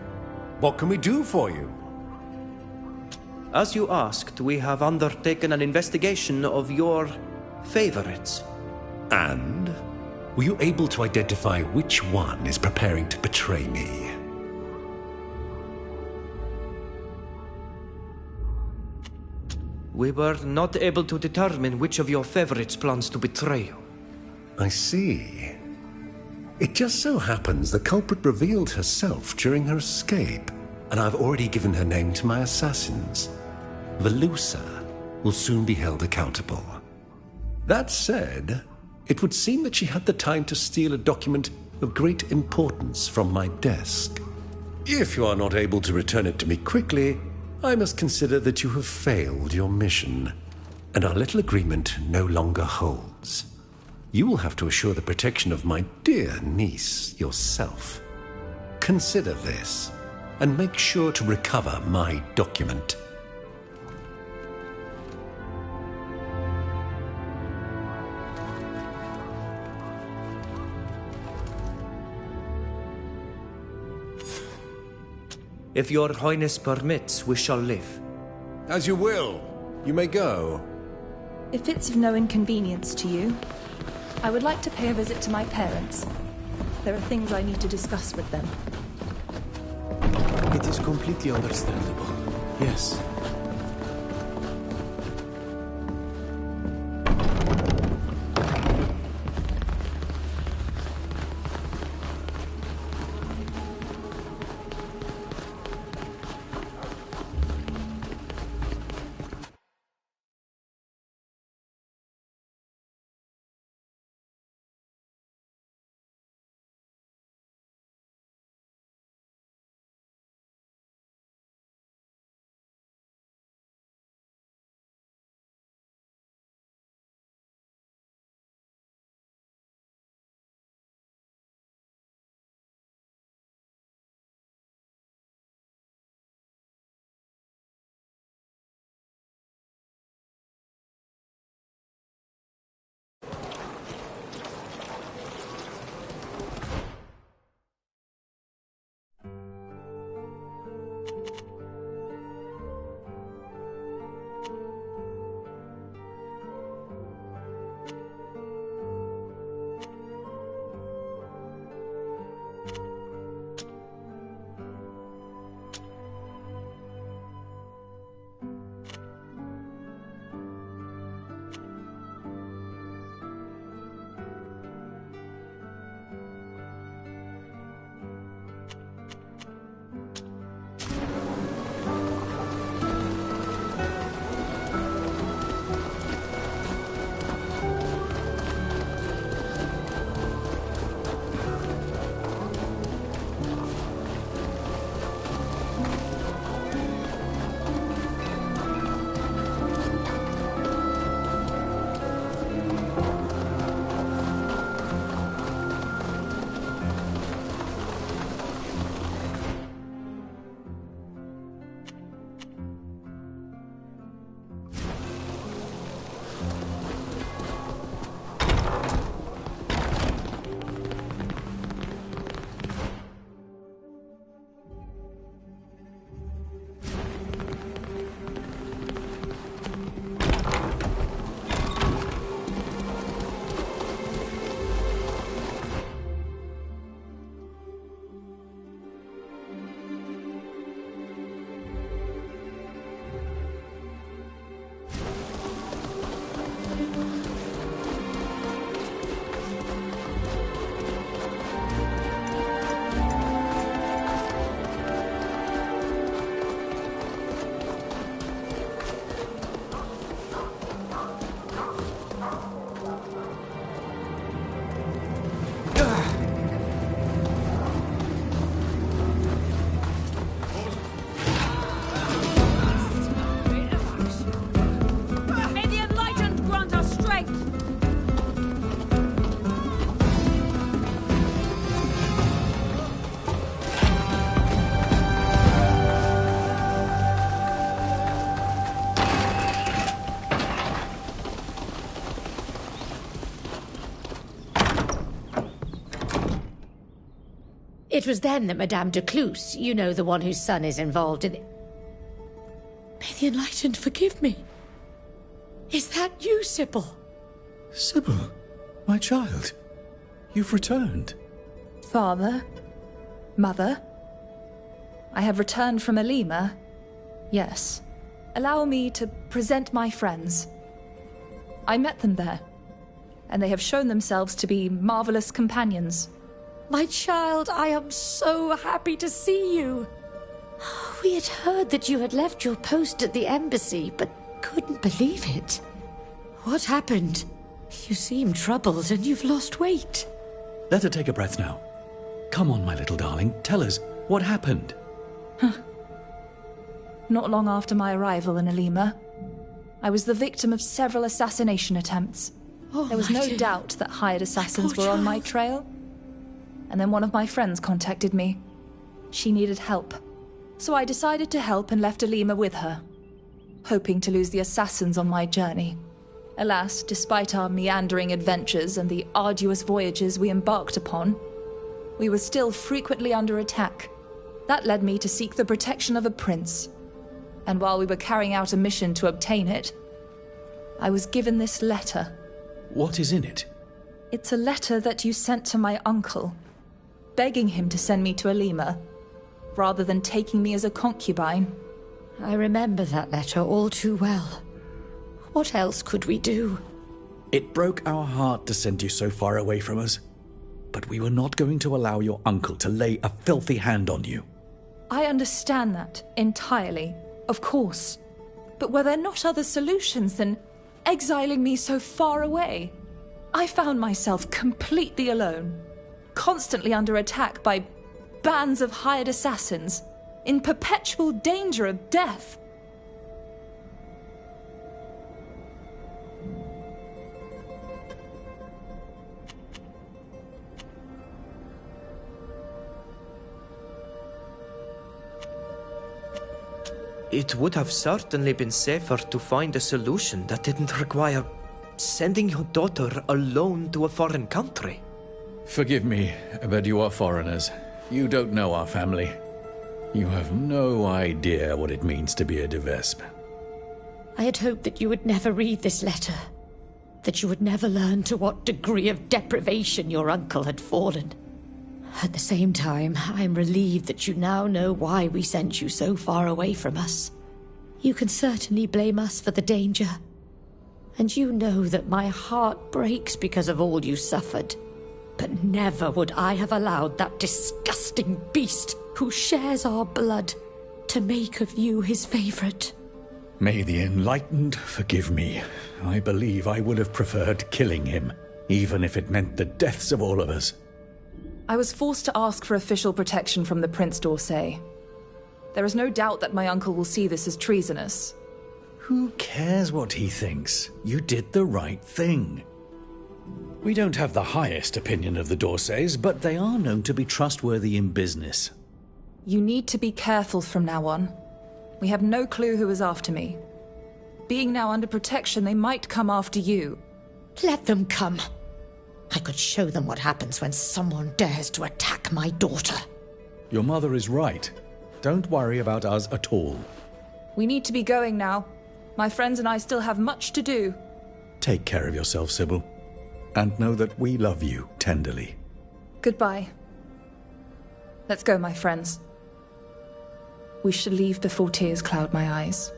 What can we do for you? As you asked, we have undertaken an investigation of your favorites. And? Were you able to identify which one is preparing to betray me? We were not able to determine which of your favorites plans to betray you. I see. It just so happens the culprit revealed herself during her escape, and I've already given her name to my assassins. Velusa will soon be held accountable. That said, it would seem that she had the time to steal a document of great importance from my desk. If you are not able to return it to me quickly, I must consider that you have failed your mission, and our little agreement no longer holds. you will have to assure the protection of my dear niece yourself. Consider this, and make sure to recover my document. If your highness permits, we shall live. As you will. You may go. If it's of no inconvenience to you, I would like to pay a visit to my parents. There are things I need to discuss with them. It is completely understandable. Yes. It was then that Madame de Cluse, you know, the one whose son is involved in the... May the Enlightened forgive me. Is that you, Sybil? Sybil, my child, you've returned. Father? Mother? I have returned from Alima. Yes. Allow me to present my friends. I met them there, and they have shown themselves to be marvelous companions. My child, I am so happy to see you. We had heard that you had left your post at the embassy, but couldn't believe it. What happened? You seem troubled and you've lost weight. Let her take a breath now. Come on, my little darling, tell us, what happened? Not long after my arrival in Alima, I was the victim of several assassination attempts. There was no doubt that hired assassins were on my trail. And then one of my friends contacted me. She needed help. So I decided to help and left Alima with her, hoping to lose the assassins on my journey. Alas, despite our meandering adventures and the arduous voyages we embarked upon, we were still frequently under attack. That led me to seek the protection of a prince. And while we were carrying out a mission to obtain it, I was given this letter. What is in it? It's a letter that you sent to my uncle, begging him to send me to Alima, rather than taking me as a concubine. I remember that letter all too well. What else could we do? It broke our heart to send you so far away from us. But we were not going to allow your uncle to lay a filthy hand on you. I understand that entirely, of course. But were there not other solutions than exiling me so far away? I found myself completely alone, constantly under attack by bands of hired assassins, in perpetual danger of death. It would have certainly been safer to find a solution that didn't require sending your daughter alone to a foreign country. Forgive me, but you are foreigners. You don't know our family. You have no idea what it means to be a de Vespe. I had hoped that you would never read this letter, that you would never learn to what degree of deprivation your uncle had fallen. At the same time, I am relieved that you now know why we sent you so far away from us. You can certainly blame us for the danger. And you know that my heart breaks because of all you suffered. But never would I have allowed that disgusting beast who shares our blood to make of you his favorite. May the enlightened forgive me. I believe I would have preferred killing him, even if it meant the deaths of all of us. I was forced to ask for official protection from the Prince d'Orsay. There is no doubt that my uncle will see this as treasonous. Who cares what he thinks? You did the right thing. We don't have the highest opinion of the d'Orsays, but they are known to be trustworthy in business. You need to be careful from now on. We have no clue who is after me. Being now under protection, they might come after you. Let them come. I could show them what happens when someone dares to attack my daughter. Your mother is right. Don't worry about us at all. We need to be going now. My friends and I still have much to do. Take care of yourself, Sybil. And know that we love you tenderly. Goodbye. Let's go, my friends. We should leave before tears cloud my eyes.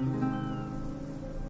Mm-hmm.